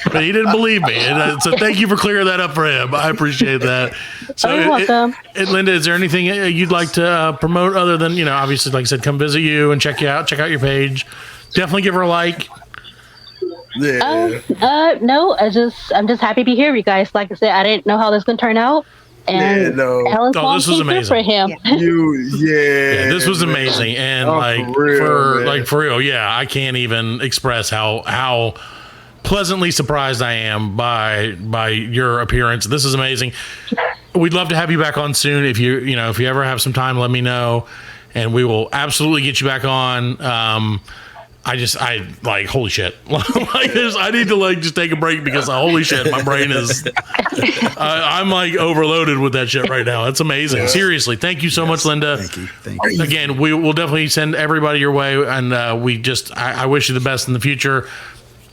But he didn't believe me. And so thank you for clearing that up for him. I appreciate that. So, You're welcome. Linda, is there anything you'd like to promote other than, obviously, like I said, come visit you and check you out, check out your page. Definitely give her a like. Yeah. No, I'm just happy to be here, you guys. Like I said, I didn't know how this was gonna turn out. And Allan's mom this was came through amazing. for him. Yeah, this was amazing. And for real, yeah, I can't even express how pleasantly surprised I am by your appearance. This is amazing. We'd love to have you back on soon. If you ever have some time, let me know, and we will absolutely get you back on. I like, holy shit. Like, I need to like just take a break because holy shit, my brain is, I'm like overloaded with that shit right now. It's amazing. Seriously. Thank you so much, Linda. Thank you. Again, we will definitely send everybody your way. And I wish you the best in the future.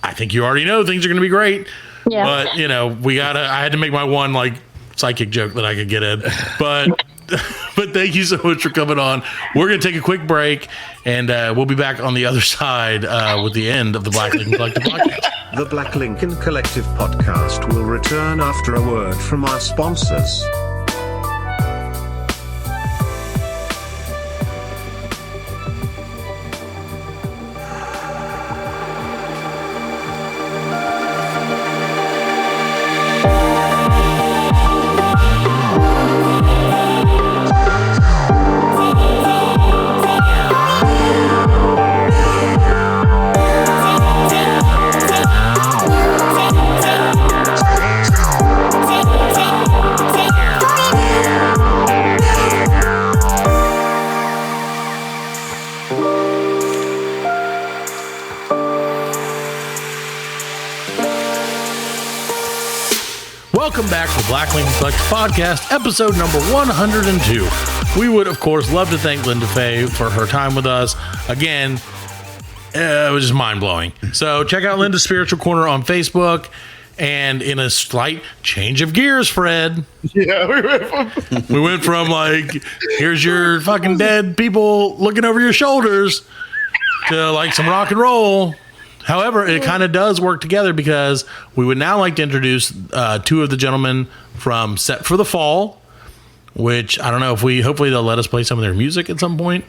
I think you already know things are going to be great. Yeah. But, I had to make my one like psychic joke that I could get in. But thank you so much for coming on. We're going to take a quick break, and we'll be back on the other side with the end of the Black Lincoln Collective podcast. The Black Lincoln Collective podcast will return after a word from our sponsors. Welcome back to the Black Lincoln Collective podcast, episode number 102. We would, of course, love to thank Linda Fay for her time with us. Again, it was just mind-blowing. So check out Linda's Spiritual Corner on Facebook. And in a slight change of gears, Fred. Yeah, we went from like, here's your fucking dead people looking over your shoulders to like some rock and roll. However, it kind of does work together because we would now like to introduce two of the gentlemen from Set for the Fall, which I don't know if hopefully they'll let us play some of their music at some point,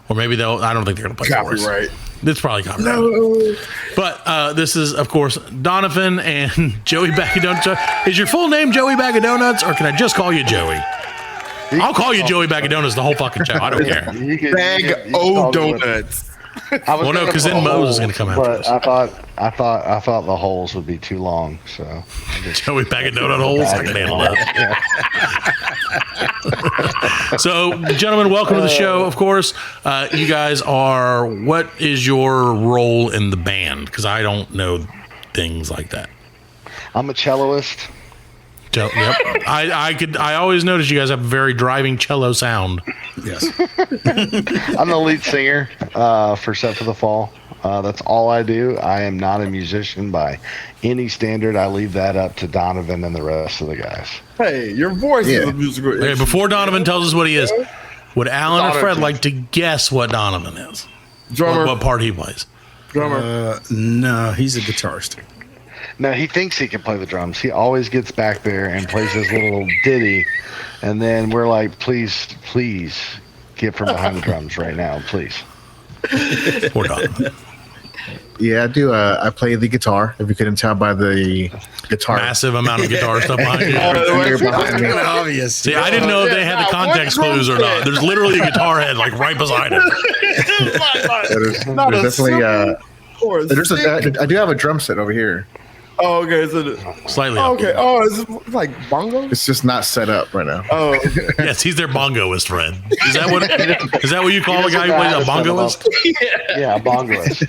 or maybe I don't think they're going to play copyright. It's probably copyright. No. But this is, of course, Donovan and Joey Bag of Donuts. Is your full name Joey Bag of Donuts, or can I just call you Joey? I'll call you Joey Bag of Donuts the whole fucking show. I don't care. Bag o' donuts. Well, no, because then Mose is going to come after us. I thought the holes would be too long, so Joey Bag of Donut holes. I can handle that. So, gentlemen, welcome to the show. Of course, you guys are. What is your role in the band? Because I don't know things like that. I'm a celloist. Yep. I always notice you guys have a very driving cello sound. Yes. I'm the lead singer for Set for the Fall. That's all I do. I am not a musician by any standard. I leave that up to Donovan and the rest of the guys. Hey, your voice is a musical. Okay, before Donovan tells us what he is, would Allan or Fred like to guess what Donovan is? Drummer. What part he plays? Drummer. No, he's a guitarist. No, he thinks he can play the drums. He always gets back there and plays this little ditty, and then we're like, please get from behind the drums right now, please. Poor Donovan. Yeah, I do. I play the guitar. If you couldn't tell by the guitar, massive amount of guitar stuff behind you. Obvious. See, I didn't know if they had the context clues or not. There's literally a guitar head like right beside it. there's definitely. I do have a drum set over here. Oh, okay. So slightly. Okay. Oh, is it like bongo? It's just not set up right now. Oh, yes, he's their bongoist, Fred. Is that what you call a guy who plays a bongoist? Yeah, a bongoist.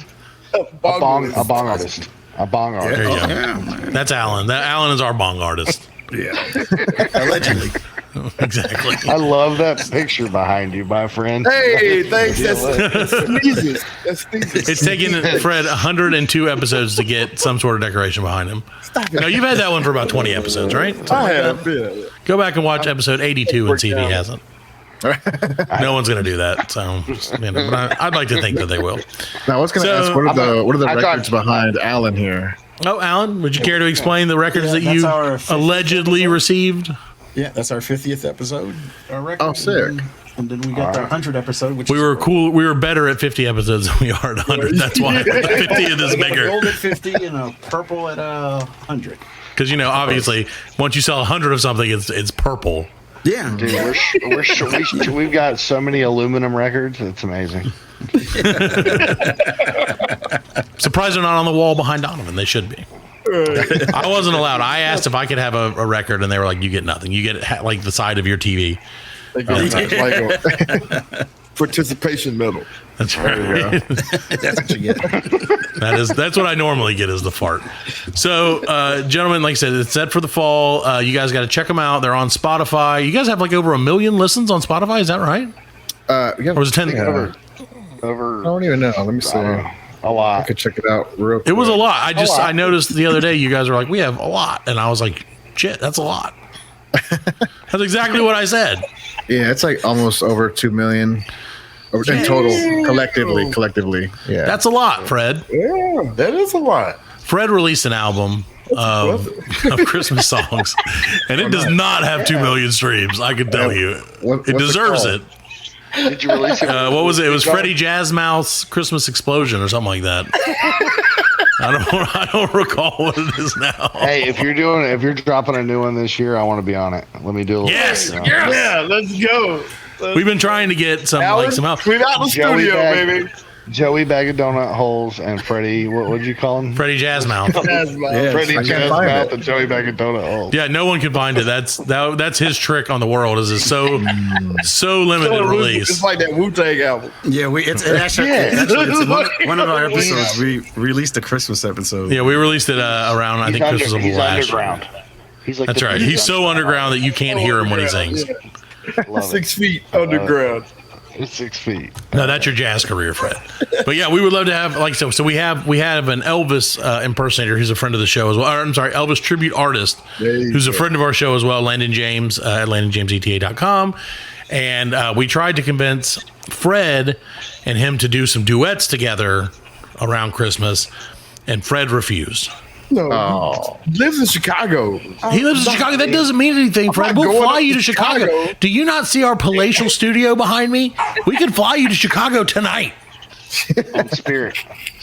A bong artist. A bong artist. There you go. That's Allan. Allan is our bong artist. Yeah. Allegedly. Exactly. I love that picture behind you, my friend. Hey, thanks. That's sneezes. It's taken Fred 102 episodes to get some sort of decoration behind him. No, you've had that one for about 20 episodes, right? I have. Yeah. Go back and watch episode 82 and see if he hasn't. No one's going to do that. So, but I'd like to think that they will. Now, I was going to ask, what are the records behind Allan here? Oh, Allan, would you care to explain the records that you allegedly received? Yeah, that's our 50th episode. Our record. Oh, sick. And then we got our 100th episode, which we were cool. We were better at 50 episodes than we are at 100. That's why 50th is bigger. Gold at 50 and a purple at 100. Because obviously, once you sell 100 of something, it's purple. Yeah, dude, we've got so many aluminum records. It's amazing. Surprised they're not on the wall behind Donovan. They should be. I wasn't allowed. I asked if I could have a record, and they were like, "You get nothing. You get like the side of your TV." participation medal. That's right. That's what you get. That's what I normally get is the fart. So, gentlemen, like I said, it's set for the fall. You guys got to check them out. They're on Spotify. You guys have like over 1 million listens on Spotify. Is that right? Yeah, or was it 10? Over. I don't even know. Let me see. A lot. I could check it out real quick. It was a lot. I noticed the other day you guys were like, we have a lot. And I was like, shit, that's a lot. That's exactly what I said. Yeah, it's like almost over 2 million in total, collectively. Yeah, that's a lot, Fred. Yeah, that is a lot. Fred released an album of Christmas songs, and it does not have 2 million streams. I can tell you, it deserves it. Did you release it? What was it? It was Freddie Jazzmouth's Christmas Explosion or something like that. I don't recall what it is now. Hey, if you're dropping a new one this year, I want to be on it. Let me do a little. Yes. Yeah, let's go. We've been trying to get some help. Clean out the studio, baby. Joey Bag of Donut Holes and Freddie, what would you call him? Freddie Jazzmouth. Yeah, Freddie Jazzmouth and Joey Bag of Donut Holes. Yeah, no one can find it. That's his trick on the world. Is it's so limited release. It's like that Wu-Tang album. Yeah, actually it's one of our episodes. We released a Christmas episode. Yeah, we released it around I think Christmas of last year. Underground. He's like that's right. He's so underground that you can't hear him when he sings. 6 feet underground. It's 6 feet. No, that's your jazz career, Fred. But yeah, we would love to have so we have an Elvis impersonator who's a friend of the show as well. Or, I'm sorry, Elvis tribute artist who's a friend of our show as well, Landon James at LandonJamesETA.com. And we tried to convince Fred and him to do some duets together around Christmas, and Fred refused. No, he lives in Chicago. He lives in Chicago. That doesn't mean anything, Fred. We'll fly you to Chicago. Do you not see our palatial studio behind me? We can fly you to Chicago tonight. On Spirit.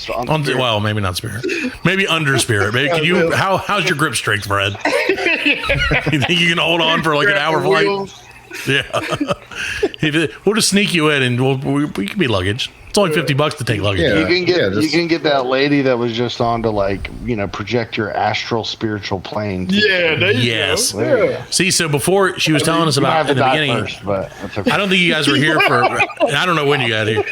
Well, maybe not Spirit. Maybe under Spirit. Maybe can you? How's your grip strength, Fred? You think you can hold on for like an hour flight? Yeah. We'll just sneak you in, and we can be luggage. It's only $50 to take luggage. Yeah, you can get that lady that was just on to project your astral spiritual plane. Yeah, there you go. Yeah. See, so before she was telling us about in the beginning, first, but that's okay. I don't think you guys were here for. And I don't know when you got here,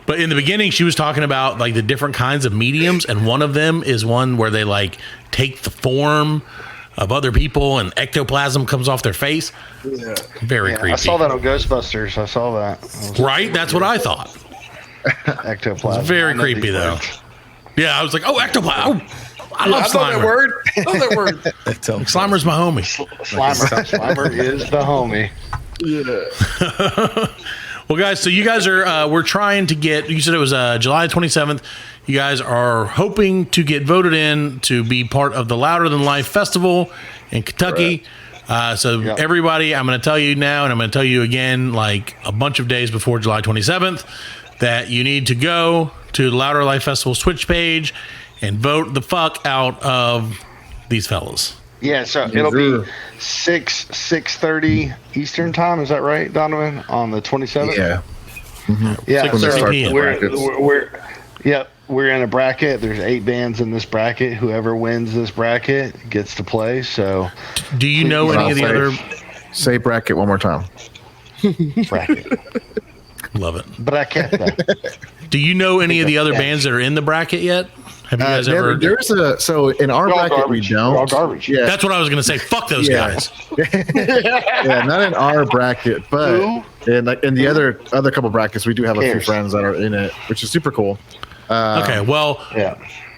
but in the beginning she was talking about like the different kinds of mediums, and one of them is one where they like take the form of other people and ectoplasm comes off their face. Yeah. Very creepy. I saw that on Ghostbusters. I saw that. Right? That's what I thought. Ectoplasm. It's very creepy though. Yeah, I was like, oh, ectoplasm. Oh, I love Slimer. I know that word. Slimer's my homie. Slimer is the homie. Yeah. Well, guys, so you guys are, we're trying to get, you said it was July 27th. You guys are hoping to get voted in to be part of the Louder Than Life Festival in Kentucky. Everybody, I'm going to tell you now, and I'm going to tell you again, like a bunch of days before July 27th, that you need to go to the Louder Life Festival's Twitch page and vote the fuck out of these fellas. Yeah, so it'll be 6:30 Eastern time. Is that right, Donovan? On the 27th. Yeah. Mm-hmm. Yeah. 6:30 PM. We're in a bracket. There's 8 bands in this bracket. Whoever wins this bracket gets to play. So, do you know any of the other? Say bracket one more time. Bracket. Love it. Bracket. Do you know any of the other bands that are in the bracket yet? Have you guys ever? There's so in our bracket we don't. All garbage. Yeah, that's what I was going to say. Fuck those guys. Yeah, not in our bracket, but in the other couple brackets, we do have a few friends that are in it, which is super cool. Okay, well,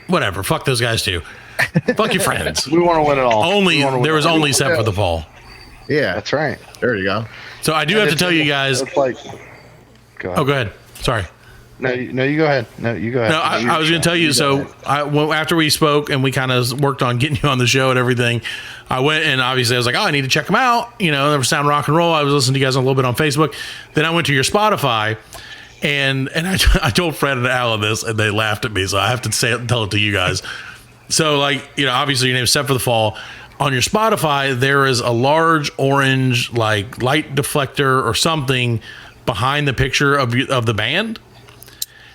whatever. Fuck those guys too. Fuck your friends. We want to win it all. There was only set for the fall. Yeah, that's right. There you go. So I do have to tell you guys. It's like, go ahead. Oh, go ahead. Sorry. No, you go ahead. No, you go ahead. No, I was going to tell you. So after we spoke and we kind of worked on getting you on the show and everything, I went and obviously I was like, oh, I need to check them out. You know, they were Sound Rock and Roll. I was listening to you guys a little bit on Facebook. Then I went to your Spotify. And I told Fred and Allan this, and they laughed at me, so I have to tell it to you guys. So, like, you know, obviously your name's set for the fall. On your Spotify, there is a large orange, like, light deflector or something behind the picture of the band.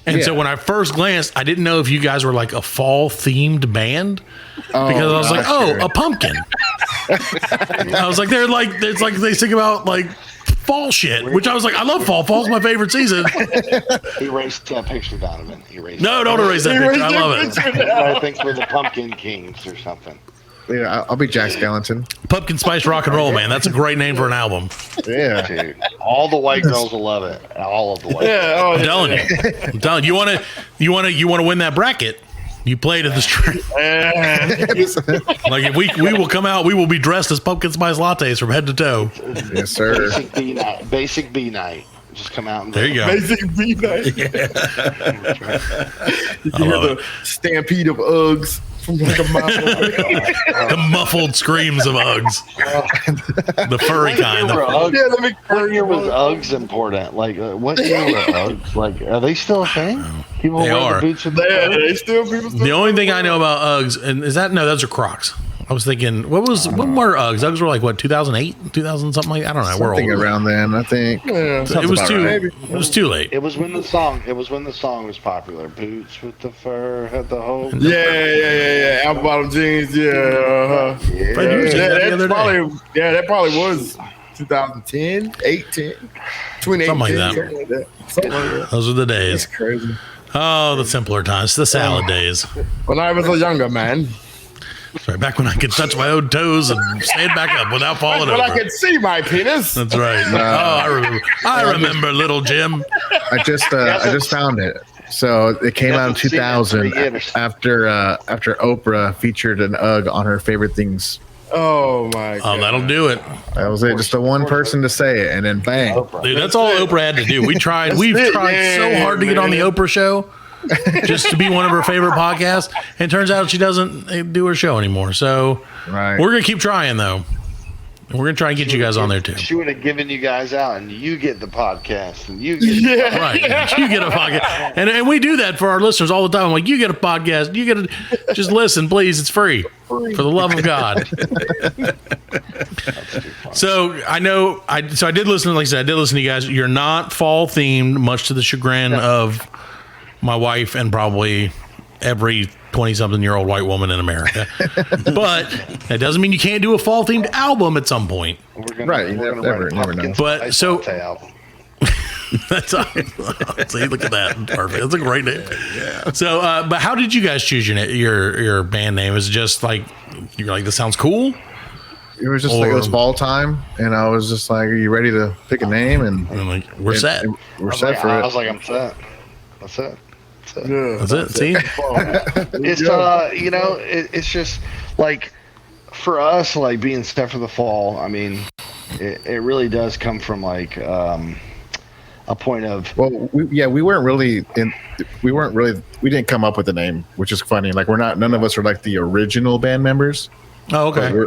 And so when I first glanced, I didn't know if you guys were, like, a fall-themed band. Because I was like, a pumpkin. I was like, it's like they sing about, like, fall shit, which I was like, I love fall. Fall's my favorite season. Erase that picture, Donovan. Erase No, don't erase that picture. I love it. I think we're the Pumpkin Kings or something. Yeah, I'll be Jack Skellington. Pumpkin Spice Rock and Roll, man. That's a great name for an album. Yeah. Dude, all the white girls will love it. All of the white I'm girls. telling you. I'm telling you. You want to win that bracket. You played at the street. Like if we will come out, we will be dressed as pumpkin spice lattes from head to toe. Yes, sir. Basic B night. Just come out and there you go. Basic B night. Yeah. You can hear the stampede of Uggs from like a mile away. The muffled screams of Uggs. The furry kind. What year was Uggs important? Like, what year were Uggs? Like, are they still a thing? People They wear are. the boots with They still people still The only thing I know about Uggs, and is that no, those are Crocs. I was thinking, what were Uggs? Uggs were like what, 2008, 2000 something like. I don't know. We're Something old. around then, I think. Yeah. It was too late. It was when the song was popular. Boots with the fur had the whole. Yeah. Apple bottom jeans. Yeah. That probably was 2010, 18, 2018. Something like that. Something like that. Those are the days. It's crazy. Oh, the simpler times, the salad days. When I was a younger man. Right, back when I could touch my own toes and stand back up without falling When over. I could see my penis. That's right. I remember little Jim. I just found it. So it came out in 2000 after Oprah featured an UGG on her favorite things. Oh my god. Oh, that'll do it. That was it. Just the one person to say it, and then bang. Dude, that's all Oprah had to do. We've tried so hard to get on the Oprah show just to be one of her favorite podcasts. And it turns out she doesn't do her show anymore. So we're going to keep trying, though. And we're going to try and get you guys on there, too. She would have given you guys out, and you get the podcast, and you get right. You get a podcast. And we do that for our listeners all the time. I'm like, you get a podcast. You get to just listen, please. It's free. For the love of God. So I know, I did listen, like I said, I did listen to you guys. You're not fall themed, much to the chagrin of my wife and probably every 20-something-year-old white woman in America. But that doesn't mean you can't do a fall themed album at some point. Right. You never know. But so that's see, look at that. Perfect. That's a great name. Yeah. So, but how did you guys choose your band name? Is it just like you're like, this sounds cool? It was just like, it was fall time, and I was just like, "Are you ready to pick a name?" And I'm like, we're set. We're set for it. I was like, I'm set. That's it. That's it. See, it's it's just like for us, like being set for the fall. I mean, it really does come from like a point of we didn't come up with the name, which is funny. Like none of us are like the original band members. Oh, okay.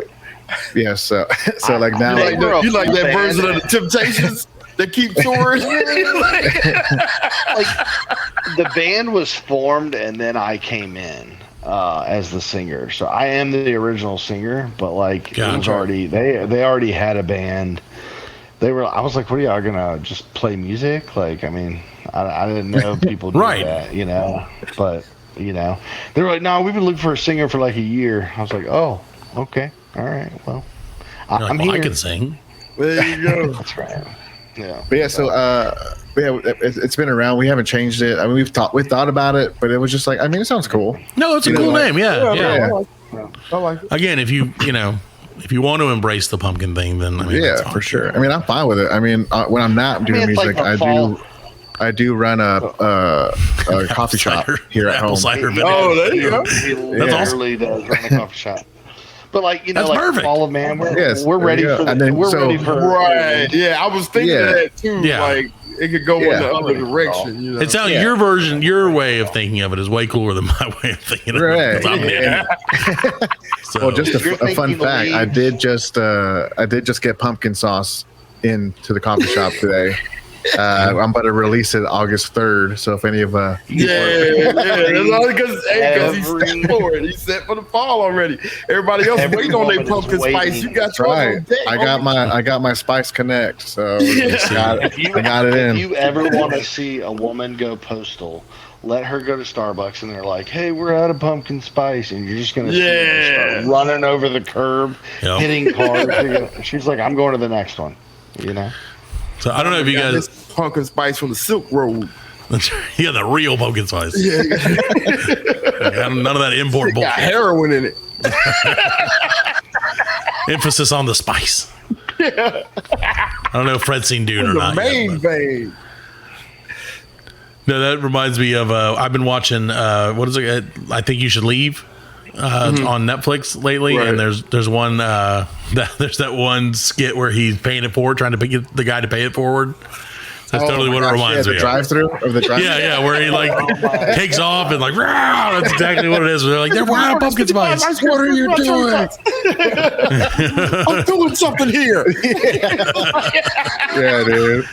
Yeah, so like now, you like that version of the Temptations that keep touring. Like the band was formed, and then I came in as the singer. So I am the original singer, but like it was already they already had a band. I was like, what are y'all gonna just play music? Like, I mean, I didn't know people do that, you know. But you know, they were like, no, we've been looking for a singer for like a year. I was like, oh, okay. All right, well, I'm here. I can sing. There you go. That's right. Yeah. But yeah, so it's been around. We haven't changed it. I mean, we thought about it, but it was just like, I mean, it sounds cool. No, it's a cool name. Yeah. I like it. Again, if you want to embrace the pumpkin thing, then I mean, yeah, for sure. I mean, I'm fine with it. I mean, when I'm not doing music, like I do run a coffee shop here at home. Cider Oh, there you go. He literally does run a coffee shop. But like that's like perfect. Fall of Man, we're ready for Right. Yeah, I was thinking of that too. Yeah. Like it could go in the other direction. You know? It sounds your version, your way of thinking of it is way cooler than my way of thinking of it. 'Cause I'm an idiot. Well, just a fun fact: I did just get pumpkin sauce into the coffee shop today. I'm about to release it August 3rd. So if any of because he's set for it. He's set for the fall already. Everybody else waiting on their pumpkin spice. You got yours on deck. I got my Spice Connect. So I got it in. If you ever want to see a woman go postal, let her go to Starbucks and they're like, "Hey, we're out of pumpkin spice," and you're just gonna see her start running over the curb, hitting cars. She's like, "I'm going to the next one," you know. So I don't know if you guys this pumpkin spice from the Silk Road. Yeah, the real pumpkin spice. Yeah. None of that import bullshit. Got heroin in it. Emphasis on the spice. I don't know if Fred's seen Dune or The not. main vein. No, that reminds me of I've been watching what is it? I Think You Should Leave on Netflix lately, Right. and there's one there's that one skit where he's paying it forward, trying to get the guy to pay it forward. That's totally what it reminds me the of. drive-through of the drive-through. Yeah, where he like takes off and like, "Rah!" That's exactly what it is. They're like, they're wild pumpkin spice. What are you doing? I'm doing something here. Yeah, dude.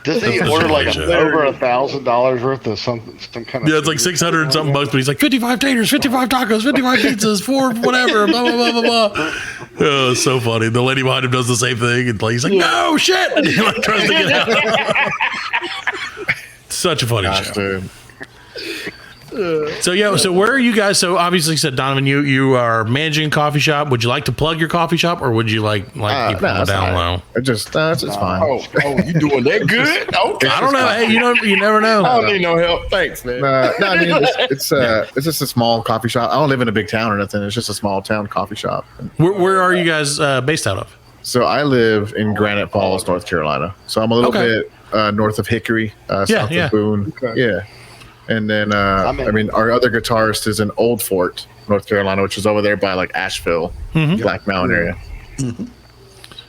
Does he That's order a like show. over $1,000 worth of some kind of? Yeah, it's like 600 and something bucks, but he's like 55 taters, 55 tacos, 55 pizzas, 4 whatever, blah, blah, blah, blah, blah. Oh, it's so funny. The lady behind him does the same thing, and he's like, no, shit! And he like tries to get out. Such a funny show. Dude. So, yeah, so where are you guys? So, obviously, you said, Donovan, you are managing a coffee shop. Would you like to plug your coffee shop, or would you like keep it down low? It just, it's fine. Oh, you doing that good? Okay. I don't know. Hey, you never know. I don't need no help. Thanks, man. No, I mean it's just a small coffee shop. I don't live in a big town or nothing. It's just a small town coffee shop. Where are you guys based out of? So I live in Granite Falls, North Carolina. So I'm a little bit north of Hickory, south of Boone. Okay. Yeah. And then, I mean, our other guitarist is in Old Fort, North Carolina, which is over there by like Asheville, Black Mountain area.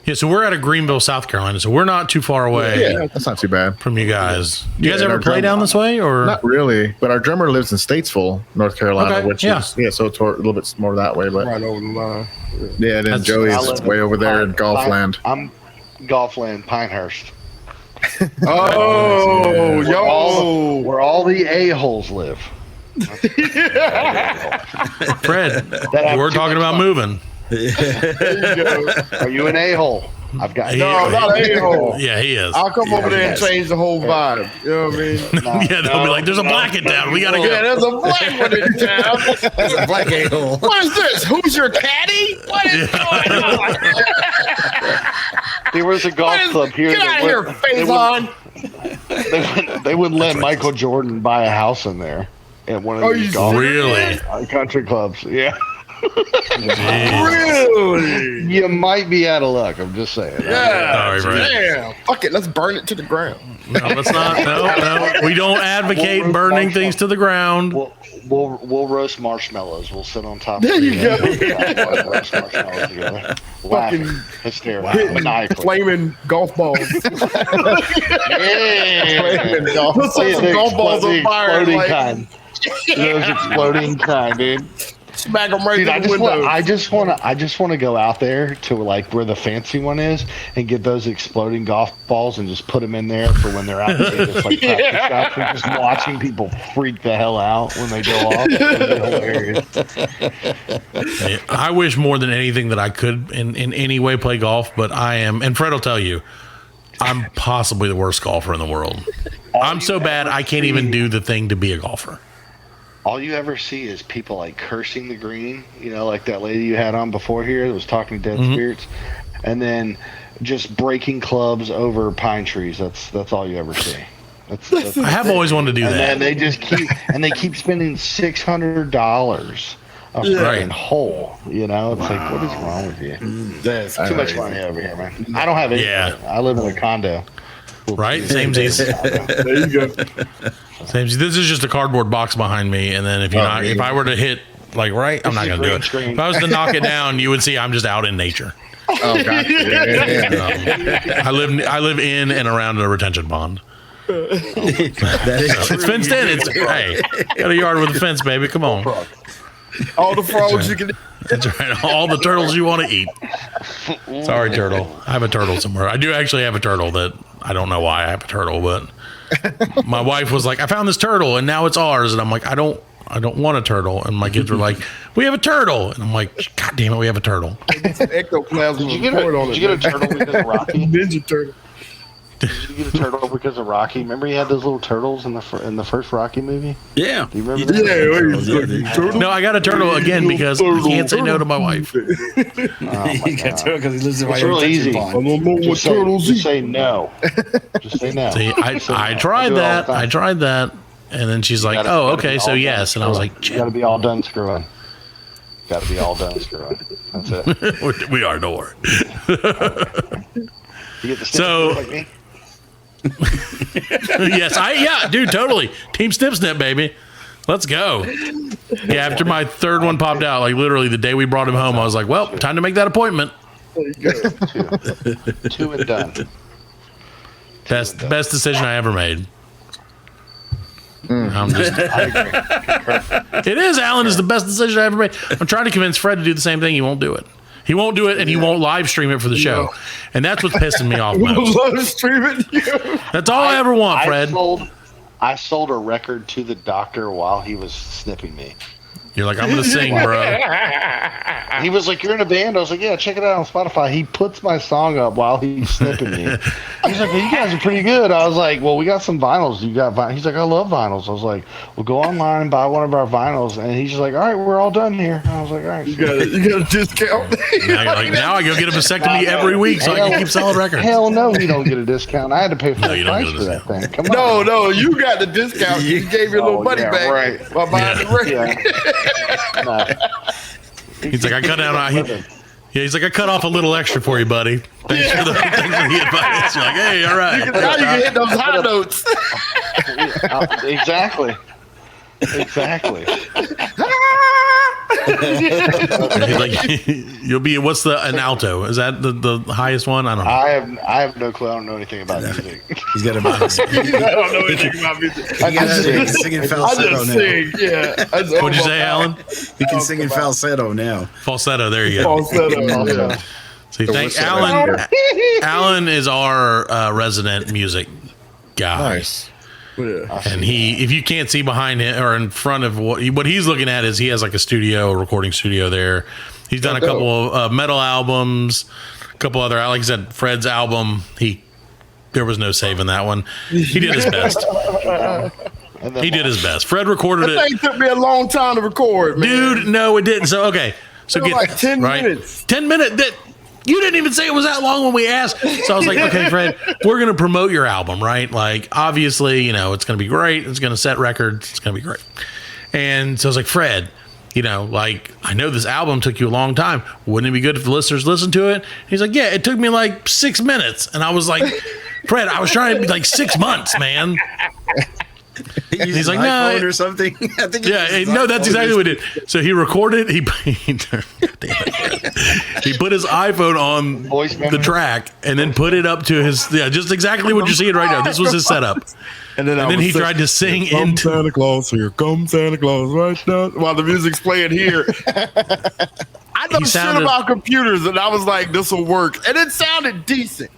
Yeah, so we're out of Greenville, South Carolina, so we're not too far away. Yeah, that's not too bad from you guys. Do you guys and ever our play down this way, or not really? But our drummer lives in Statesville, North Carolina, Okay, which is so it's a little bit more that way. But Right over the line. yeah, and then Joey's way over there in Golfland. I'm Golfland, Pinehurst. Oh, where all the a-holes live. Fred, we're talking about moving. Are you an a-hole? I've got No, not an a-hole. Yeah, he is. I'll come over there and change the whole vibe. You know what I mean? Yeah, they'll be like, "There's a black in town. We gotta go." Yeah, there's a black one in town. There's a black a-hole. What is this? Who's your caddy? What is going on? There was a golf club here. Get out of here, phase on. They wouldn't let Michael Jordan buy a house in there at one of these golf country clubs. Yeah. Really? You might be out of luck. I'm just saying. Yeah. Sorry, Brett. Damn. Fuck it. Let's burn it to the ground. No, let's not. No. We don't advocate burning things to the ground. We'll roast marshmallows. We'll sit on top. There you go. Roast marshmallows together. Fucking hysterical. Maniacally. Flaming golf balls. Yeah. Let's set some golf balls on fire. Exploding Like, kind. Those exploding kind, dude. smack them right Dude, in the window. I just want to go out there to like where the fancy one is and get those exploding golf balls and just put them in there for when they're out there. Just like practice shots and just watching people freak the hell out when they go off. It's hilarious. I wish more than anything that I could in any way play golf, but I am, and Fred will tell you, I'm possibly the worst golfer in the world. I'm so bad I can't even do the thing to be a golfer. All you ever see is people like cursing the green, you know, like that lady you had on before here that was talking to dead spirits, and then just breaking clubs over pine trees. That's all you ever see. That's I have always wanted to do that. And they just keep spending $600 a freaking hole. You know, it's like, what is wrong with you? That's too much money over here, man. I don't have any. Yeah. I live in a condo. Right? Samesies. There you go. Samesies. This is just a cardboard box behind me, and then if I were to hit like I'm not going to do it. If I was to knock it down, you would see I'm just out in nature. Oh, gotcha. I live in and around a retention pond. It's fenced in. Hey, got a yard with a fence, baby. Come on. All the frogs you can. That's right. All the turtles you want to eat. Sorry, turtle. I have a turtle somewhere. I do actually have a turtle that I don't know why I have a turtle, but my wife was like, I found this turtle and now it's ours. And I'm like, I don't want a turtle. And my kids were like, we have a turtle. And I'm like, God damn it, we have a turtle. Ectoplasm. Did you get a turtle because of Rocky? Ninja turtle. Did you get a turtle because of Rocky? Remember he had those little turtles in the first Rocky movie? Yeah. Do you remember that? No, I got a turtle again because I can't say no to my wife. He got turtle because he lives in my It's really easy. Just say no. Just say no. See, I tried that. I tried that. And then she's like, "Oh, okay, so yes." And I was like, "You got to be all done screwing. Got to be all done screwing. That's it." We are, don't worry. You get the So, like me? yes, dude, totally. Team Snip, baby. Let's go. Yeah, after my third one popped out, like literally the day we brought him home, I was like, "Well, time to make that appointment." Two and done. Best decision I ever made. I'm just, it is, Allan, is the best decision I ever made. I'm trying to convince Fred to do the same thing. He won't do it. He won't do it, and he won't live stream it for the show. And that's what's pissing me off most. Live stream it. That's all I ever want, Fred. I sold a record to the doctor while he was snipping me. You're like, I'm going to sing, bro. He was like, "You're in a band?" I was like, "Yeah, check it out on Spotify." He puts my song up while he's snipping me. He's like, "Well, you guys are pretty good." I was like, "Well, we got some vinyls. You got vinyls?" He's like, "I love vinyls." I was like, "Well, go online, buy one of our vinyls." And he's just like, "All right, we're all done here." And I was like, "All right, you got a discount." Now I go get a vasectomy every week so I can keep selling records. Hell no, you don't get a discount. I had to pay full price for that thing. Come on. No, you got the discount. You gave your little money back. Right. By buying the record. No. He's like, I cut out. He's like, I cut off a little extra for you, buddy. Thanks for the advice. You're like, hey, all right. Now you can hit those high notes. Exactly. He's like, you'll be. What's an alto? Is that the highest one? I don't know. I have no clue. I don't know anything about music. He's got a box. I don't know anything about music. I can sing in falsetto now. Yeah. What'd you say, Allan? He can sing in falsetto now. Falsetto. There you go. Falsetto. See, thank Allan. Allan is our resident music guy. Nice. And if you can't see behind him or in front of what he's looking at is he has like a recording studio there. He's done a couple of metal albums, a couple other, like I said, Fred's album. There was no saving that one. He did his best. He did his best. Fred recorded it. That thing took me a long time to record, man. Dude, no, it didn't. So, okay. So get like 10 minutes. 10 minutes. You didn't even say it was that long when we asked. So I was like, okay, Fred, we're going to promote your album, right? Like, obviously, it's going to be great. It's going to set records. It's going to be great. And so I was like, Fred, I know this album took you a long time. Wouldn't it be good if the listeners listened to it? He's like, yeah, it took me like 6 minutes. And I was like, Fred, I was trying to be like 6 months, man. He's like, no, or something. I think that's exactly what he did. So he recorded. He put his iPhone on the track and then put it up to his. Yeah, just exactly what you're seeing right now. This was his setup. And then he tried to sing into Santa Claus. Here comes Santa Claus right now. While the music's playing here. I know shit about computers, and I was like, this will work, and it sounded decent.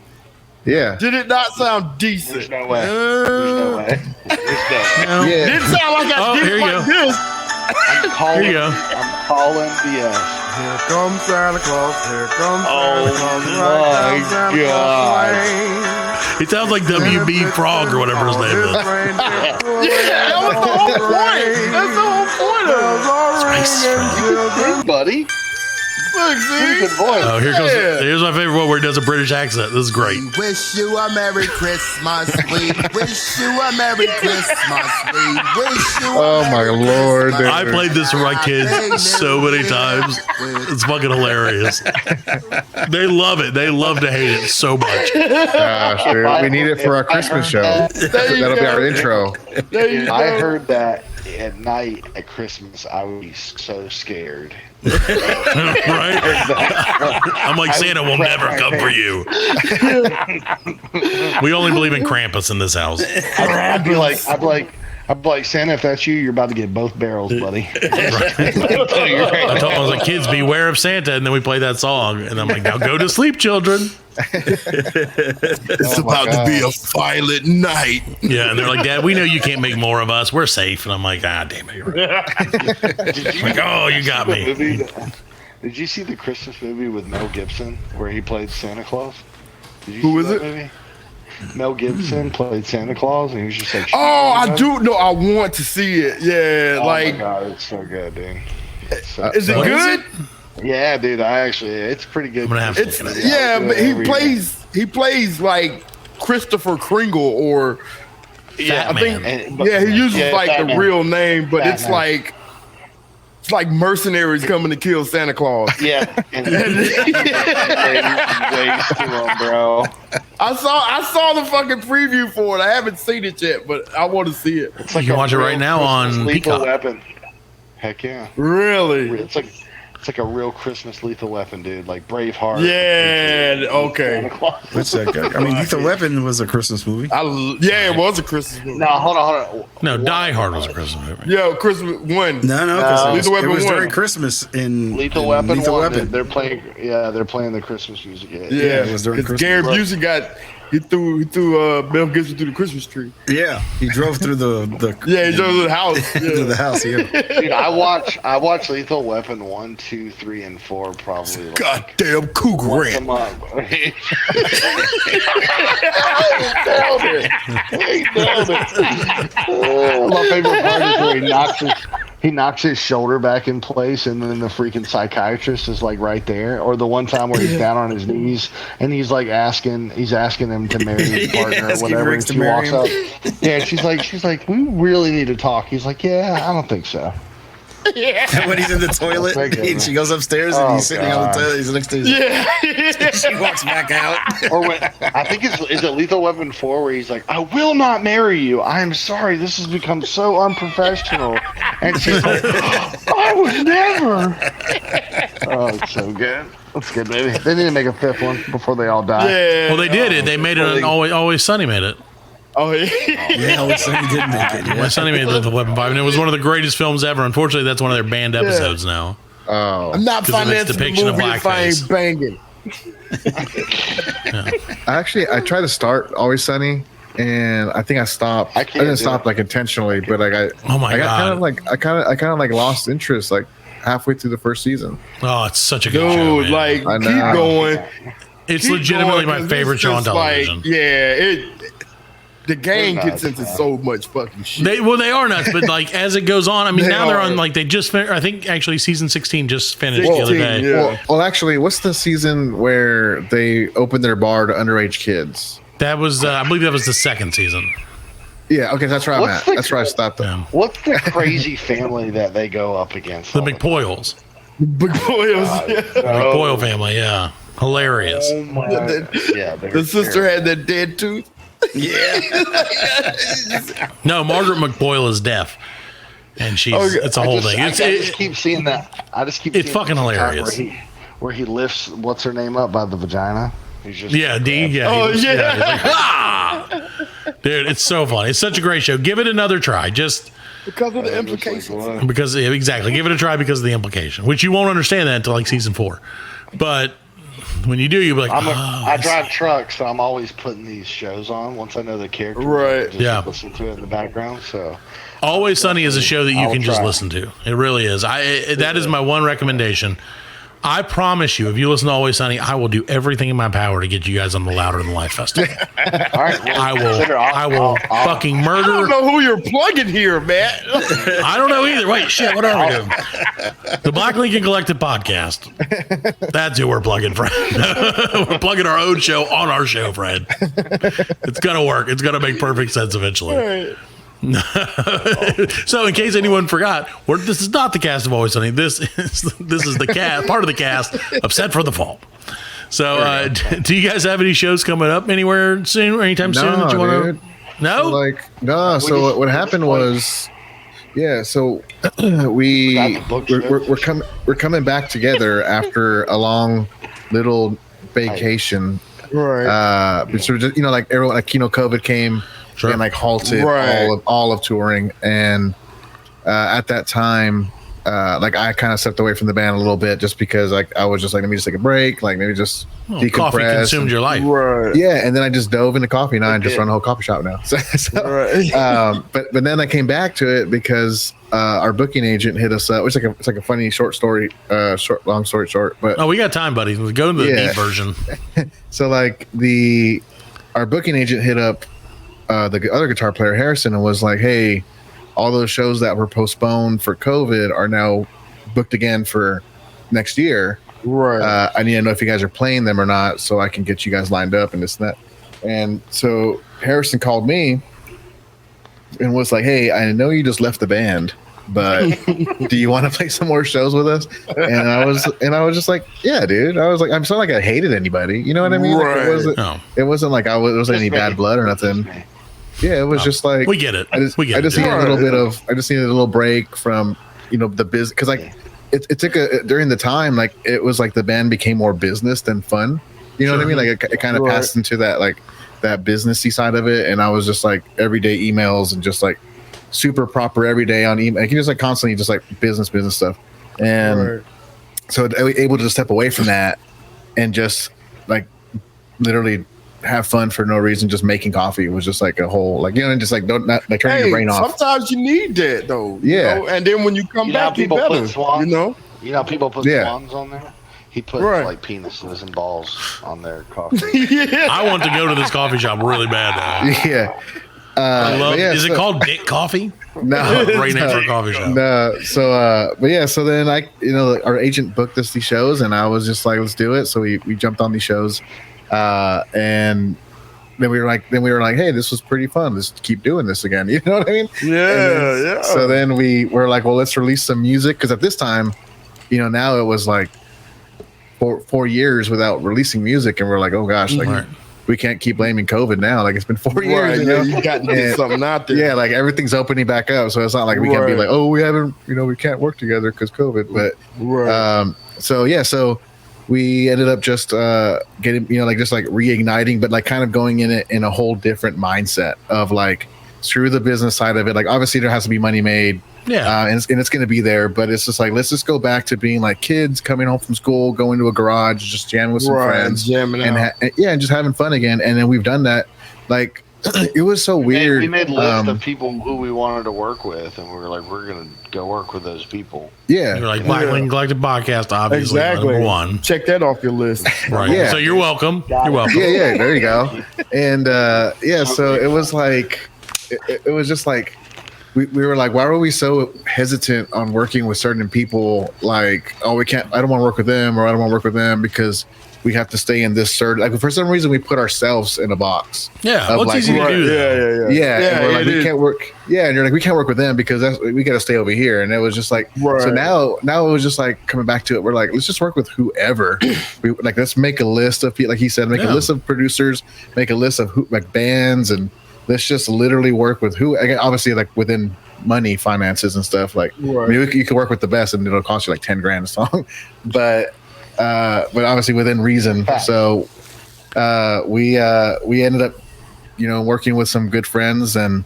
Yeah. Did it not sound decent? There's no way. Yeah. It didn't sound like I did like this. I'm calling. Here you go. I'm calling BS. Here comes Santa Claus. Here comes Oh Santa Claus. my God. It sounds like WB Frog or whatever his name is. Yeah, that was the whole point. That's the whole point of it. Hey, buddy. Look, see? Good voice. Oh, here's my favorite one where he does a British accent. This is great. We wish you a Merry Christmas. We wish you a Merry Christmas. We wish you Oh my Lord. Dude. I played this for my kids so many times. It's fucking hilarious. They love it. They love to hate it so much. Gosh, dude. We need it for our Christmas show. That'll be our intro. If I heard that at night at Christmas, I would be so scared. Right? I'm like, Santa will never come for you. We only believe in Krampus in this house. I'd be like, Santa, if that's you, you're about to get both barrels, buddy. I told him, I was like, kids, beware of Santa. And then we play that song. And I'm like, now go to sleep, children. It's about to be a violent night. Yeah, and they're like, Dad, we know you can't make more of us. We're safe. And I'm like, damn it, you're right. Like, oh, you got me. Did you see the Christmas movie with Mel Gibson where he played Santa Claus? Who is it? Movie? Mel Gibson played Santa Claus, and he was just like, oh, I do know. I want to see it. Yeah, oh like, my god, it's so good, dude. Is it good? Yeah, dude. It's pretty good. I'm gonna have to It's look it up. yeah, but he plays like Christopher Kringle or Yeah, I think he uses like Batman. the real name, but it's Batman. like mercenaries coming to kill Santa Claus. Yeah, and ways to him, bro. I saw the fucking preview for it. I haven't seen it yet, but I want to see it. It's You can watch it right real now Christmas on Lethal Peacock. Weapon. Heck yeah. Really? It's like a real Christmas Lethal Weapon, dude. Like Braveheart. Yeah. Okay. What's that guy? I mean, Lethal Weapon was a Christmas movie. Yeah, it was a Christmas movie. No, hold on. No, Die Hard was a Christmas movie. Yo, Christmas one. No, because Lethal Weapon it was one. during Christmas in Lethal Weapon. Lethal 1, Weapon. They're playing the Christmas music. Yeah, it was during because Christmas. Gary Busey he threw Mel Gibson through the Christmas tree. Yeah, he drove through the Yeah, he drove to the house. to the house. Yeah, Dude, I watch Lethal Weapon 1, 2, 3, and 4 probably. Like, Goddamn Cougar once a Ranch. month. He nailed it. My favorite part is where he knocks his shoulder back in place, and then the freaking psychiatrist is like right there. Or the one time where he's down on his knees and he's like asking him to marry his partner or whatever. And she walks up. Yeah, she's like, we really need to talk. He's like, yeah, I don't think so. Yeah. When he's in the toilet, and she goes upstairs, and he's sitting on the toilet. He's next to his. Yeah. She walks back out. Or when I think is it Lethal Weapon 4 where he's like, I will not marry you. I am sorry. This has become so unprofessional. And she's like, I would never. Oh, it's so good. That's good, baby. They need to make a 5th one before they all die. Yeah. Well, they did it. They made it an Always Sunny made it. Oh yeah. Yeah, Always Sunny did make it. Always Sunny made the Weapon 5, and it was one of the greatest films ever. Unfortunately, that's one of their banned episodes now. Oh, I'm not 'Cause of its financing the depiction of movie if I ain't blackface. banging. I tried to start Always Sunny, and I think I stopped. I didn't stop like intentionally, but like Oh my I got God. kind of like lost interest like halfway through the first season. Oh, it's such a good show. Dude, Man. like I keep know. going. It's Keep legitimately going, my 'cause favorite it's show on just television. Like, the gang gets into so much fucking shit. They are nuts, but like as it goes on, I mean, They now they're are. on like they just finished. I think actually season 16 just finished the other 16, day. yeah. Well, actually, what's the season where they opened their bar to underage kids? That was, I believe, that was the second season. Yeah, okay, that's where I'm What's at. the- That's where I stopped. Though. What's the crazy family that they go up against? The McPoyles, Big boys. the McPoyle family. Yeah, hilarious. Oh my. Yeah, The sister had that dead tooth. Yeah. No, Margaret McPoyle is deaf, and it's a whole thing. I just keep seeing that. I just keep. It's seeing fucking that TikTok hilarious. Where he lifts what's her name up by the vagina. He's just Yeah, D. Yeah. Oh, he's yeah. like, "Ah!" Dude, it's so funny. It's such a great show. Give it another try. Just Because of the implications. because, yeah, exactly. Give it a try because of the implication, which you won't understand that until like season 4. But when you do, you'll be like, I drive trucks, so I'm always putting these shows on once I know the character. Right. Just Yeah. listen to it in the background. So Always Sunny is a show that you I'll can just try. listen to. It really is. That is my one recommendation. I promise you, if you listen to Always Sunny, I will do everything in my power to get you guys on the Louder Than Life Festival. all right, well, I will fucking I murder. don't know who you're plugging here, man. I don't know either. Wait, shit, what are we doing? The Black Lincoln Collective podcast. That's who we're plugging, Fred. We're plugging our own show on our show, Fred. It's gonna work. It's gonna make perfect sense eventually. So, in case anyone forgot, this is not the cast of Always Sunny. This is the cast, part of the cast of Set for the Fall. So, do you guys have any shows coming up anywhere soon or anytime soon that you want dude. to? No, So what happened was, yeah. So we're coming back together after a long little vacation. Right. So just, like everyone, like COVID came. Sure. And like halted all of touring, and at that time, like I kind of stepped away from the band a little bit just because like I was just like, let me just take a break, like maybe just decompress. Coffee consumed your life, right? Yeah, and then I just dove into coffee, and I just run a whole coffee shop now. But then I came back to it because our booking agent hit us up. It's like a funny short story, long story short. But we got time, buddy. Go to the deep version. So like the our booking agent hit up the other guitar player, Harrison, and was like, hey, all those shows that were postponed for COVID are now booked again for next year. Right. I need to know if you guys are playing them or not, so I can get you guys lined up and this and that. And so Harrison called me and was like, hey, I know you just left the band, but do you want to play some more shows with us? And I was just like, yeah, dude. I was like, I'm not like I hated anybody. You know what I mean? Right. Like it wasn't like it wasn't any bad blood or nothing. Yeah, it was just like we get it. I just needed a little bit of. I just needed a little break from the biz because like it took during the time like it was like the band became more business than fun. You know what I mean? Like it kind of passed into that like that businessy side of it, and I was just like everyday emails and just like super proper every day on email. I can just like constantly just like business stuff, and so I was able to step away from that and just like literally have fun for no reason. Just making coffee was just like a whole like just like not like turning your brain off. Sometimes you need that though. Yeah, and then when you come back, you better. Put swans, you know how people put swans on there. He put like penises and balls on their coffee. I want to go to this coffee shop really bad now. Yeah. I love. Is it called Dick Coffee? No, great name for a coffee shop. No, so but yeah, so then our agent booked us these shows, and I was just like, let's do it. So we jumped on these shows, and then we were like, hey, this was pretty fun. Let's keep doing this again. You know what I mean? Yeah. So then we were like, well, let's release some music because at this time, now it was like 4 years without releasing music, and we're like, oh gosh, like. We can't keep blaming COVID now. Like it's been 4 years. You got to get something out there. Yeah, like everything's opening back up, so it's not like we can be like, oh, we haven't, we can't work together because COVID. But so we ended up just getting, just like reigniting, but like kind of going in it in a whole different mindset of like screw the business side of it. Like obviously there has to be money made. Yeah, and it's going to be there, but it's just like let's just go back to being like kids coming home from school, going to a garage, just jamming with some friends, jamming and and just having fun again. And then we've done that. Like it was so weird. We made a list of people who we wanted to work with, and we were like, we're going to go work with those people. Yeah, you're like Black Link Collective Podcast, obviously number one. Check that off your list. Right. Yeah. So you're welcome. You're welcome. Yeah. There you go. And so it was like it was just like. We were like, why were we so hesitant on working with certain people? Like, oh, we can't, I don't want to work with them, or I don't want to work with them because we have to stay in this certain, like for some reason we put ourselves in a box. Yeah. Well, it's like, easy to do that. Yeah. And we're like, we can't work. Yeah. And you're like, we can't work with them because we got to stay over here. And it was just like, so now it was just like coming back to it. We're like, let's just work with whoever. Let's make a list of people, like he said, make a list of producers, make a list of like bands, and let's just literally work with obviously like within money, finances and stuff. Like, I mean, you could work with the best and it'll cost you like 10 grand a song, but obviously within reason. So we ended up, working with some good friends, and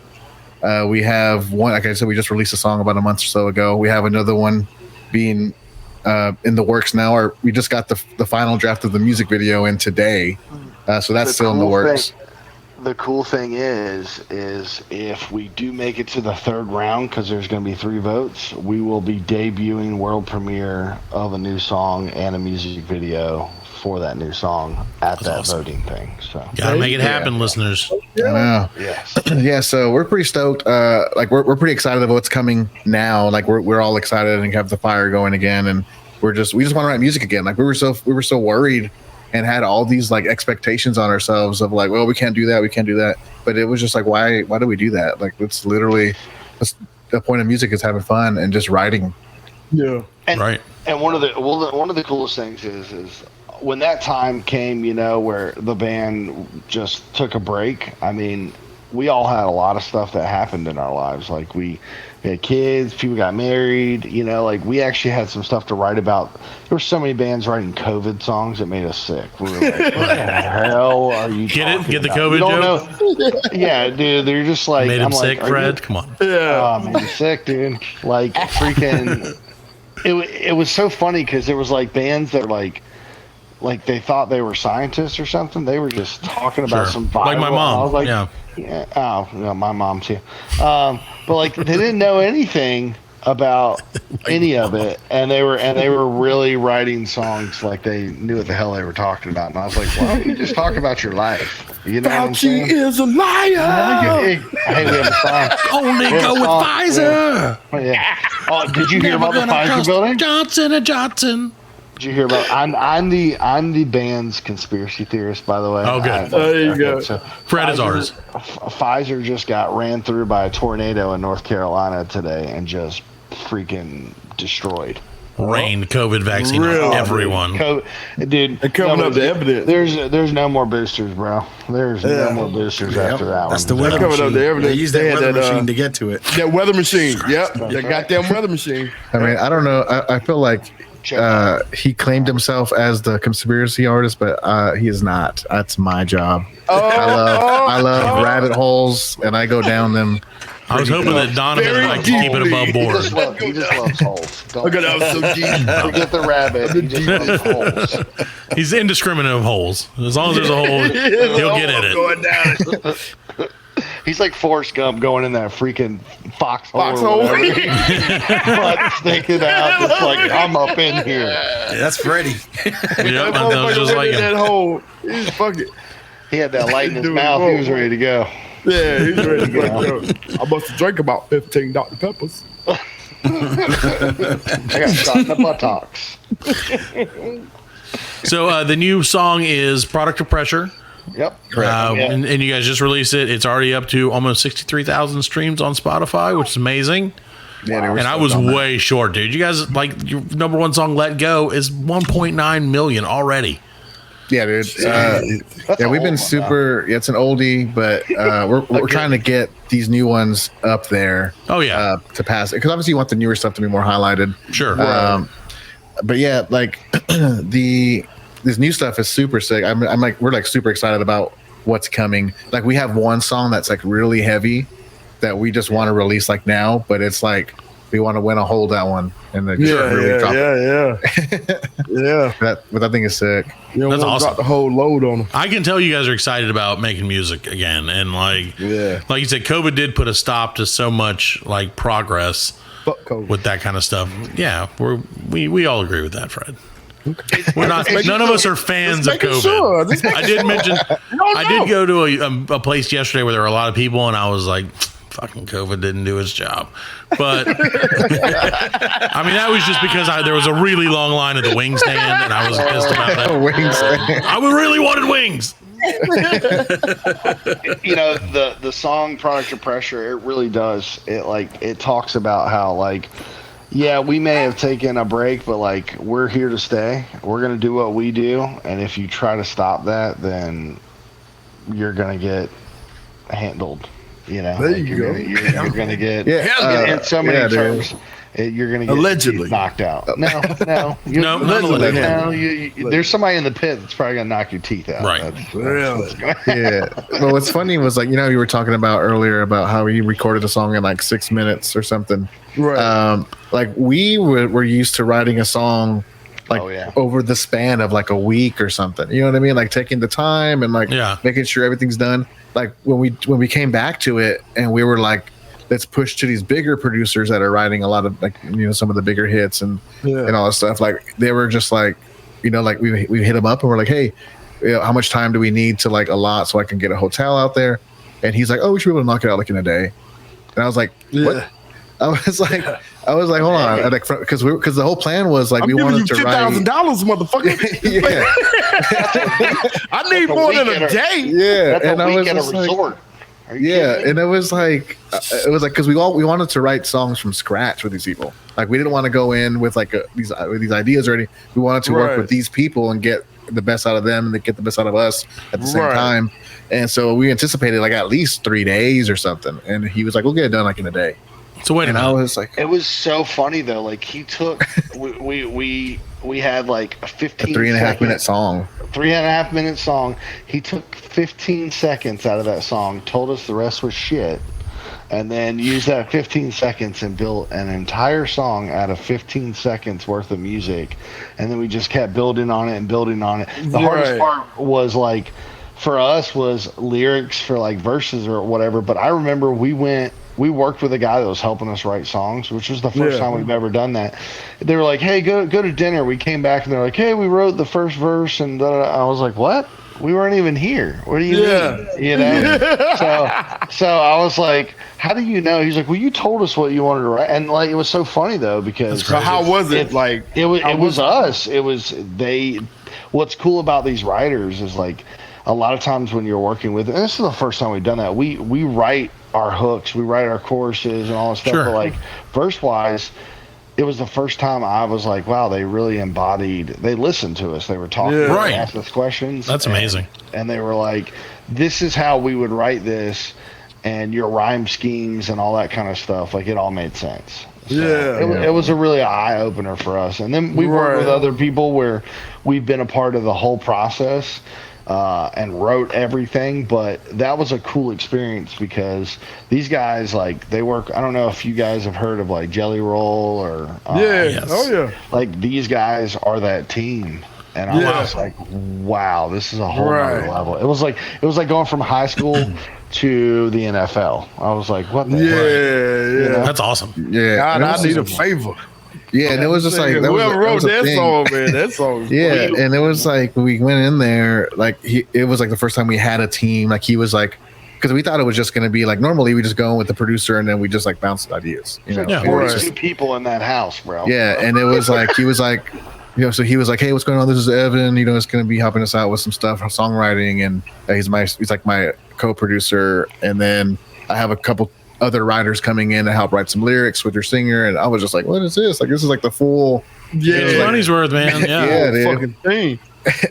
we have one, like I said, we just released a song about a month or so ago. We have another one being in the works now, we just got the final draft of the music video in today. So that's still in the works. The cool thing is if we do make it to the third round, because there's going to be 3 votes, we will be debuting world premiere of a new song and a music video for that new song at that voting thing. So gotta make it happen, listeners. I know. Yes. Yeah. So we're pretty stoked. Like we're pretty excited about what's coming now. Like we're all excited and have the fire going again, and we just want to write music again. Like we were so worried and had all these like expectations on ourselves of like, well, we can't do that. But it was just like, why do we do that? Like, it's literally the point of music is having fun and just writing. Yeah. Right. And one of the coolest things is when that time came, where the band just took a break. I mean, we all had a lot of stuff that happened in our lives. Like we had kids, people got married, like we actually had some stuff to write about. There were so many bands writing COVID songs that made us sick. We were like, what the hell are you Get the about? COVID joke? Yeah, dude, they're just like, made him sick, Fred. Come on. Yeah. Made me sick, dude. Like freaking, it was so funny because there was like bands that like they thought they were scientists or something. They were just talking about some viral. Like my mom. I was like, yeah. Oh, my mom too. But like they didn't know anything about any of it, and they were really writing songs like they knew what the hell they were talking about. And I was like, why don't you just talk about your life? You know, Fauci is a liar. Hey, we have a song. Only go with Pfizer. Oh, did you hear about the Pfizer building? Johnson & Johnson. Did you hear about? I'm the band's conspiracy theorist, by the way. Oh, good. There you go. So Fred is ours. Pfizer just got ran through by a tornado in North Carolina today and just freaking destroyed. Rained COVID vaccine on everyone. Dude, they're coming up to evidence. There's no more boosters, bro. There's no more boosters after that one. That's the weather machine. They use that weather machine to get to it. That weather machine. Yep. That goddamn weather machine. I mean, I don't know. I feel like he claimed himself as the conspiracy artist, but he is not. That's my job. I love rabbit holes, and I go down them. I was hoping that Donovan would like to keep it above board. He just loves holes. Look at that, so deep. Forget the rabbit. He just loves holes. He's indiscriminate of holes. As long as there's a hole, he'll get at it. Going down. He's like Forrest Gump going in that freaking foxhole. But sticking out. It's like, I'm up in here. Yeah, that's Freddy. Yep, I was just like that hole. He's fucking. He had that light in his mouth. He was ready to go. Yeah, he's ready to go. I must have drank about 15 Dr. Peppers. I got shot in the buttocks. So the new song is Product of Pressure. Yep. And you guys just released it. It's already up to almost 63,000 streams on Spotify, which is amazing. Yeah, and I was way short, dude. You guys, like, your number one song, Let Go, is 1.9 million already. Yeah, dude. We've been super. Yeah, it's an oldie, but we're trying to get these new ones up there. Oh yeah, to pass it, because obviously you want the newer stuff to be more highlighted. Sure. But yeah, like this new stuff is super sick. I'm like, we're like super excited about what's coming. Like, we have one song that's like really heavy that we just want to release like now, but it's like we want to win a hold that one, and then drop it. Yeah. That thing is sick. That's awesome. Got the whole load on them. I can tell you guys are excited about making music again, and like you said, COVID did put a stop to so much like progress with that kind of stuff. Yeah, we all agree with that, Fred. Okay. We're not. None of us are fans of COVID. Sure. I did mention. I did go to a place yesterday where there were a lot of people, and I was like, fucking COVID didn't do its job. But I mean, that was just because there was a really long line at the wing stand, and I was pissed about that. I really wanted wings. You know, the song Product of Pressure, it really does. It talks about how, like, yeah, we may have taken a break, but like, we're here to stay. We're gonna do what we do, and if you try to stop that, then you're gonna get handled. You know, there you go. You're going to get in so many terms. You're going to get allegedly knocked out. No, there's somebody in the pit that's probably going to knock your teeth out. Right. Yeah. Well, what's funny was, like, you know, you were talking about earlier about how you recorded a song in like 6 minutes or something. Right. Like, we were used to writing a song like over the span of like a week or something. You know what I mean? Like, taking the time and like making sure everything's done. Like, when we came back to it, and we were like, let's push to these bigger producers that are writing a lot of, like, you know, some of the bigger hits and all that stuff. Like, they were just like, you know, like we hit them up and we're like, hey, you know, how much time do we need to like allot so I can get a hotel out there? And he's like, oh, we should be able to knock it out like in a day. And I was like, what? I was like, hold on, like, because the whole plan was like, we wanted to write $10,000, motherfucker. Yeah, I need more than a day. Yeah, and I was just like, and it was like because we wanted to write songs from scratch with these people. Like, we didn't want to go in with like these ideas already. We wanted to work with these people and get the best out of them and get the best out of us at the same time. And so we anticipated like at least 3 days or something. And he was like, we'll get it done like in a day. So wait a minute. I was like, it was so funny though. Like, he took we had like a 15 3.5 minute song. 3.5 minute song. He took 15 seconds out of that song, told us the rest was shit, and then used that 15 seconds and built an entire song out of 15 seconds worth of music. And then we just kept building on it and building on it. The hardest part was, like, for us, was lyrics for like verses or whatever. But I remember we we worked with a guy that was helping us write songs, which was the first time we've ever done that. They were like, hey, go to dinner. We came back and they're like, hey, we wrote the first verse. And I was like, what? We weren't even here. What do you mean? You know? So I was like, how do you know? He's like, well, you told us what you wanted to write. And like, it was so funny though, because so how was it? Like, it was us. It was they. What's cool about these writers is like, a lot of times when you're working with, and this is the first time we've done that, we write our hooks, we write our choruses and all that stuff. But like verse wise, it was the first time I was like, wow, they really embodied, they listened to us. They were talking, they asked us questions. That's amazing. And they were like, this is how we would write this, and your rhyme schemes and all that kind of stuff. Like, it all made sense. So it was a really eye opener for us. And then we worked with other people where we've been a part of the whole process. And wrote everything, but that was a cool experience because these guys, like, they work. I don't know if you guys have heard of like Jelly Roll or like these guys are that team, and I was like, wow, this is a whole other level. It was like going from high school to the NFL. I was like, what the heck? You know? That's awesome. Yeah, God, I need a favor. Yeah, and it was just like whoever wrote that song, man. That song. Yeah, and it was like we went in there, like it was like the first time we had a team. Like he was like, because we thought it was just going to be like normally we just go in with the producer and then we just like bounce ideas. You know, 42 people in that house, bro. Yeah, and it was like he was like, you know, so he was like, hey, what's going on? This is Evan. You know, it's going to be helping us out with some stuff, songwriting, and he's like my co-producer, and then I have a couple other writers coming in to help write some lyrics with your singer, and I was just like, what is this? Like, this is like the full money's worth, man. Dude. Fucking thing.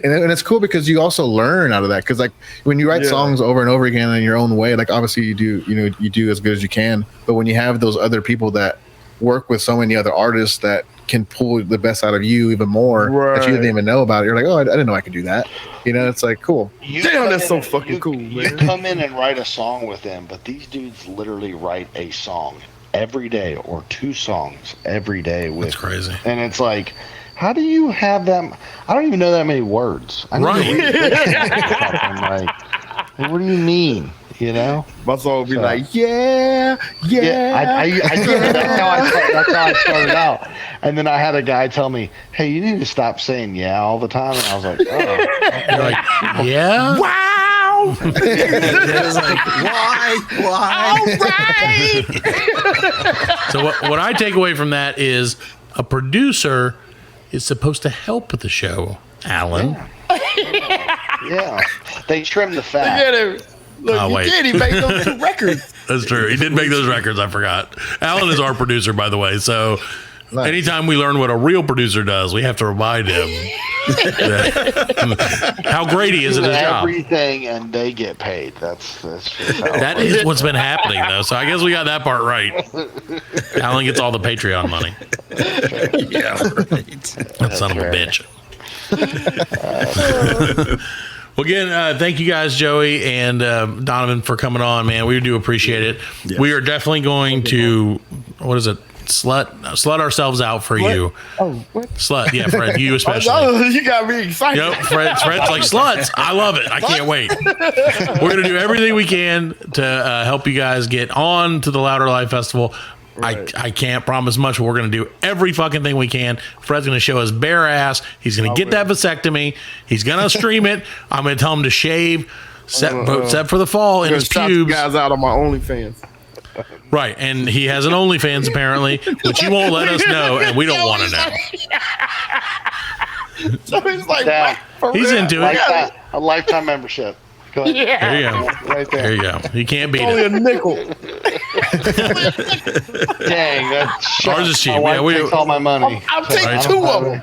And it's cool because you also learn out of that, because like when you write songs over and over again in your own way, like obviously you do as good as you can, but when you have those other people that work with so many other artists that can pull the best out of you even more that you didn't even know about it, you're like, oh, I didn't know I could do that. You know, it's like cool. Damn, that's so fucking cool, man. You come in and write a song with them, but these dudes literally write a song every day or 2 songs every day with. That's crazy. And it's like, how do you have them? I don't even know that many words. I need to read it. Like, what do you mean? You know, my song would be like, yeah. I that's how I started out. And then I had a guy tell me, hey, you need to stop saying yeah all the time. And I was like, oh. You're like, yeah? Wow. It was like, why? All right. So what I take away from that is a producer is supposed to help with the show, Allan. Yeah. They trim the fat. Look at him. Look, he made those 2 records. That's true. He did make those records. I forgot. Allan is our producer, by the way. So anytime we learn what a real producer does, we have to remind him how great he is at his job. Everything, and they get paid. That's just how that is what's been happening, though. So I guess we got that part right. Allan gets all the Patreon money. Yeah, right. That son of a bitch. Well, again, thank you guys, Joey and Donovan, for coming on, man. We do appreciate it. Yes. We are definitely going to, slut ourselves out for you. Oh, what? Slut, yeah, Fred, you especially. You got me excited. Yep, Fred's like, sluts. I love it. I can't wait. We're going to do everything we can to help you guys get on to the Louder Live Festival. Right. I can't promise much, but we're going to do every fucking thing we can. Fred's going to show his bare ass. He's going to get that vasectomy. He's going to stream it. I'm going to tell him to shave, set for the fall in his pubes. Guys out on my OnlyFans. Right, and he has an OnlyFans apparently, which he won't let us know, and we don't want to know. So he's like, he's into it. A lifetime membership. Go ahead. Yeah. There you go. Right there. There you go. You can't beat only it. a nickel. Dang, that's ours is cheap. My wife takes all my money. I'll take 2 of them.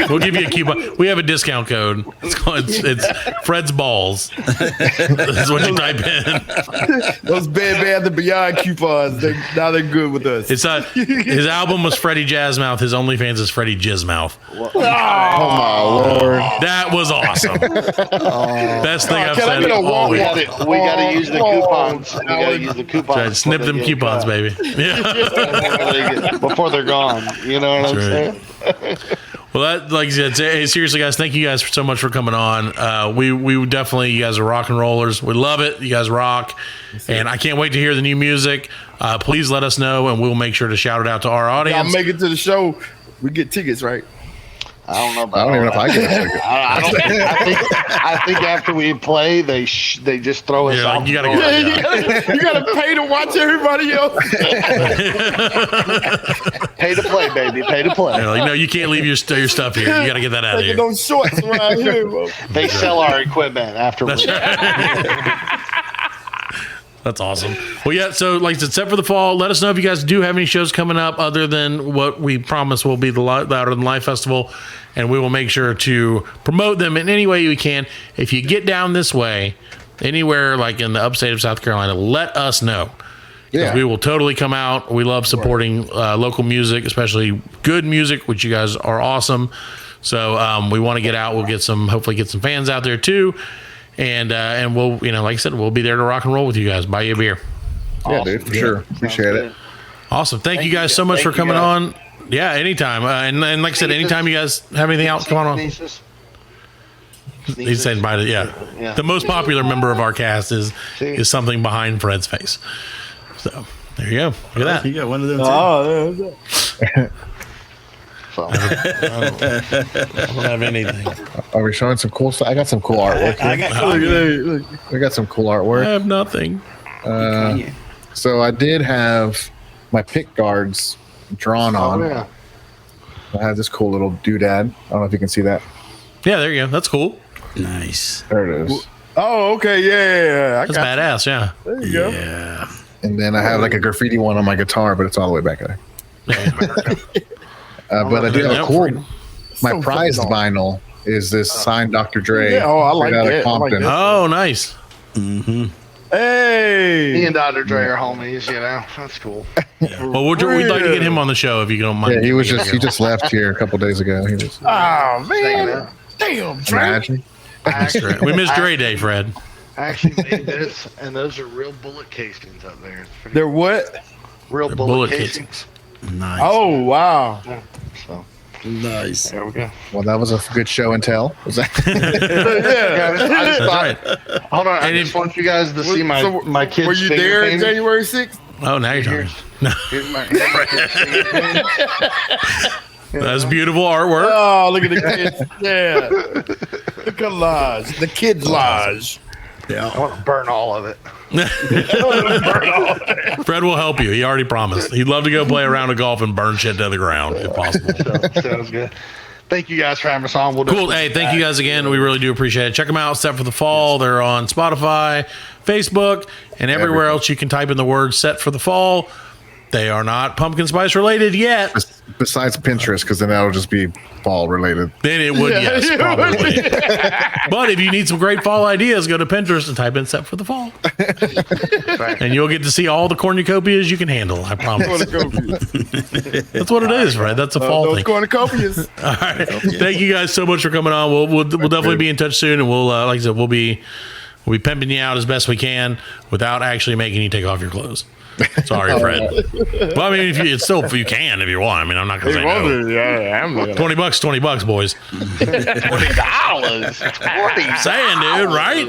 We'll give you a coupon. We have a discount code. It's Fred's Balls. That's what you type in. Those Bed Bath & Beyond coupons, now they're good with us. It's his album was Freddie Jazzmouth. His OnlyFans is Freddie Jizzmouth. Oh my Lord. That was awesome. Best thing I've said all week. We got to use the coupons. We got to use the coupons. Try to snip them coupons, baby. Yeah. Before they're gone. You know what I'm saying? Well, that, like I said, hey, seriously, guys, thank you guys so much for coming on. We definitely, you guys are rock and rollers. We love it. You guys rock. And I can't wait to hear the new music. Please let us know, and we'll make sure to shout it out to our audience. Y'all make it to the show. We get tickets, right? I don't know. I don't even know if I get a ticket. I think after we play, they just throw us out. You gotta you gotta pay to watch everybody else. Pay to play, baby. Pay to play. No, you can't leave your stuff here. You got to get that out of here. Those shorts around here, bro. They sell our equipment afterwards. That's awesome. Well, yeah, so like I said, set for the fall. Let us know if you guys do have any shows coming up other than what we promise will be the Louder Than Life Festival, and we will make sure to promote them in any way we can. If you get down this way, anywhere like in the upstate of South Carolina, let us know. Yeah. We will totally come out. We love supporting local music, especially good music, which you guys are awesome. So we want to get out. We'll hopefully get some fans out there too. And we'll, like I said, we'll be there to rock and roll with you guys. Buy you a beer. Yeah, awesome. Dude, for sure. Appreciate it. Awesome. Thank you guys so much for coming on. Yeah, anytime. And like I said, anytime you guys have anything else going on. He's saying bye to, yeah. The most popular member of our cast is something behind Fred's face. So there you go. Look at that. You got one of them too. Oh, I don't have anything. Are we showing some cool stuff? I got some cool artwork. We got some cool artwork. I have nothing. So I did have my pick guards drawn on. Yeah. I have this cool little doodad. I don't know if you can see that. Yeah, there you go. That's cool. Nice. There it is. Oh, okay. Yeah. That's badass. Yeah. There you go. Yeah. And then I have like a graffiti one on my guitar, but it's all the way back there. But I do have a cool. My prized vinyl is this signed Dr. Dre. Yeah, I like out that. of Compton. Oh, nice. Mm-hmm. Hey. Me and Dr. Dre are homies, That's cool. Well, we'd like to get him on the show if you don't mind. Yeah, he just left here a couple days ago. He was. Oh man! Damn, Dre. Imagine. We missed Dre Day, Fred. I actually made this, and those are real bullet casings up there. They're what? Real bullet casings. Nice. Oh wow! Yeah, so nice. there we go. Well, that was a good show and tell. Was that? I just thought, hold on, I just want you guys to see my kids. Were you there on January 6th? Oh, now you're talking. Here's my kids' finger painting. That's beautiful artwork. Oh, look at the kids! Yeah, the collage, the kids' lodge. Yeah, I want to burn all of it. Fred will help you. He already promised. He'd love to go play a round of golf and burn shit to the ground if possible. Sounds good. Thank you guys for having us on. Cool. Hey, thank you guys again. We really do appreciate it. Check them out. Set for the Fall. They're on Spotify, Facebook, and everywhere else you can type in the word Set for the Fall. They are not pumpkin spice related yet. Besides Pinterest, because then that'll just be fall related. Then it would, yes, probably. But if you need some great fall ideas, go to Pinterest and type in Set for the Fall. And you'll get to see all the cornucopias you can handle, I promise. That's what it is, right? That's a fall thing. Cornucopias. All right. Thank you guys so much for coming on. We'll definitely be in touch soon, and we'll like I said, we'll be pimping you out as best we can without actually making you take off your clothes. Sorry, Fred. Well, I mean, if you can if you want. I mean, I'm not gonna say no. Yeah, I'm $20, $20, boys. $20. Saying, dude, right?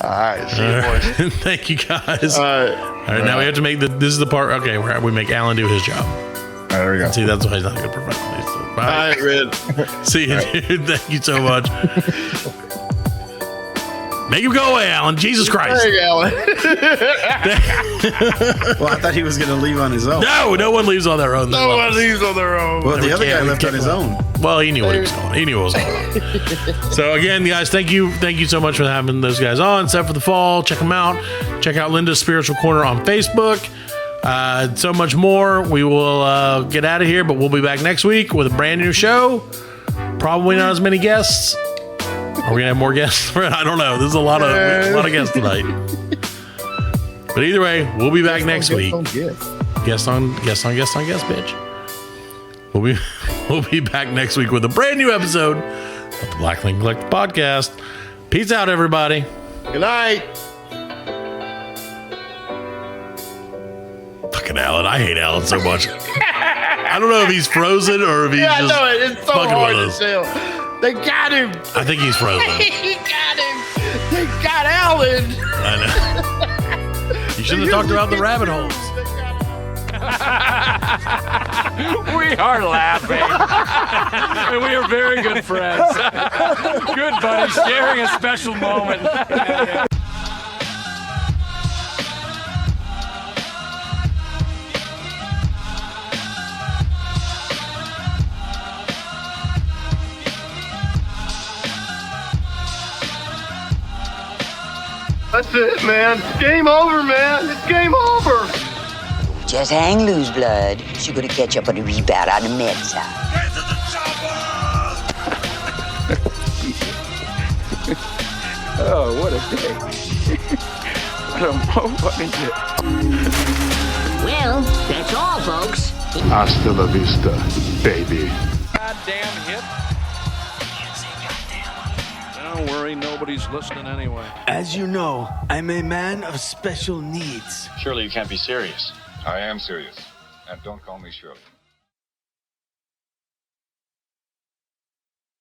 All right, see you, boys. Thank you, guys. All right, now we have to make this is the part. Okay, where we make Allan do his job. All right, there we go. See, that's why he's not a good professional. So, bye. All right, Red. See you, dude. Thank you so much. Make him go away, Allan. Jesus Christ. Hey, Allan. Well, I thought he was going to leave on his own. No one leaves on their own. No one leaves on their own. Well, the other guy left on his own. Well, he knew what he was going. He knew what was going on. So again, guys, thank you so much for having those guys on. Set for the Fall. Check them out. Check out Linda's Spiritual Corner on Facebook. So much more. We will get out of here, but we'll be back next week with a brand new show. Probably not as many guests. Are we gonna have more guests? I don't know. There's a lot of guests tonight. But either way, we'll be back next week. Guest on guest, bitch. We'll be back next week with a brand new episode of the Black Link Collective Podcast. Peace out, everybody. Good night. Fucking Allan. I hate Allan so much. I don't know if he's frozen or if he's Yeah, I just know it. It's so fucking hard with to us. tell. They got him. I think he's frozen. He got him. They got Allan. I know. You shouldn't have talked about the rabbit holes. We are laughing. And we are very good friends. Good buddies, sharing a special moment. That's it, man. Game over, man. It's game over. Just hang loose, blood. She's gonna catch up on the rebound on the men's side. Oh, what a day. What a fucking day. Well, that's all, folks. Hasta la vista, baby. Goddamn hip. Don't worry, nobody's listening anyway. As you know, I'm a man of special needs. Surely you can't be serious. I am serious. And don't call me Shirley.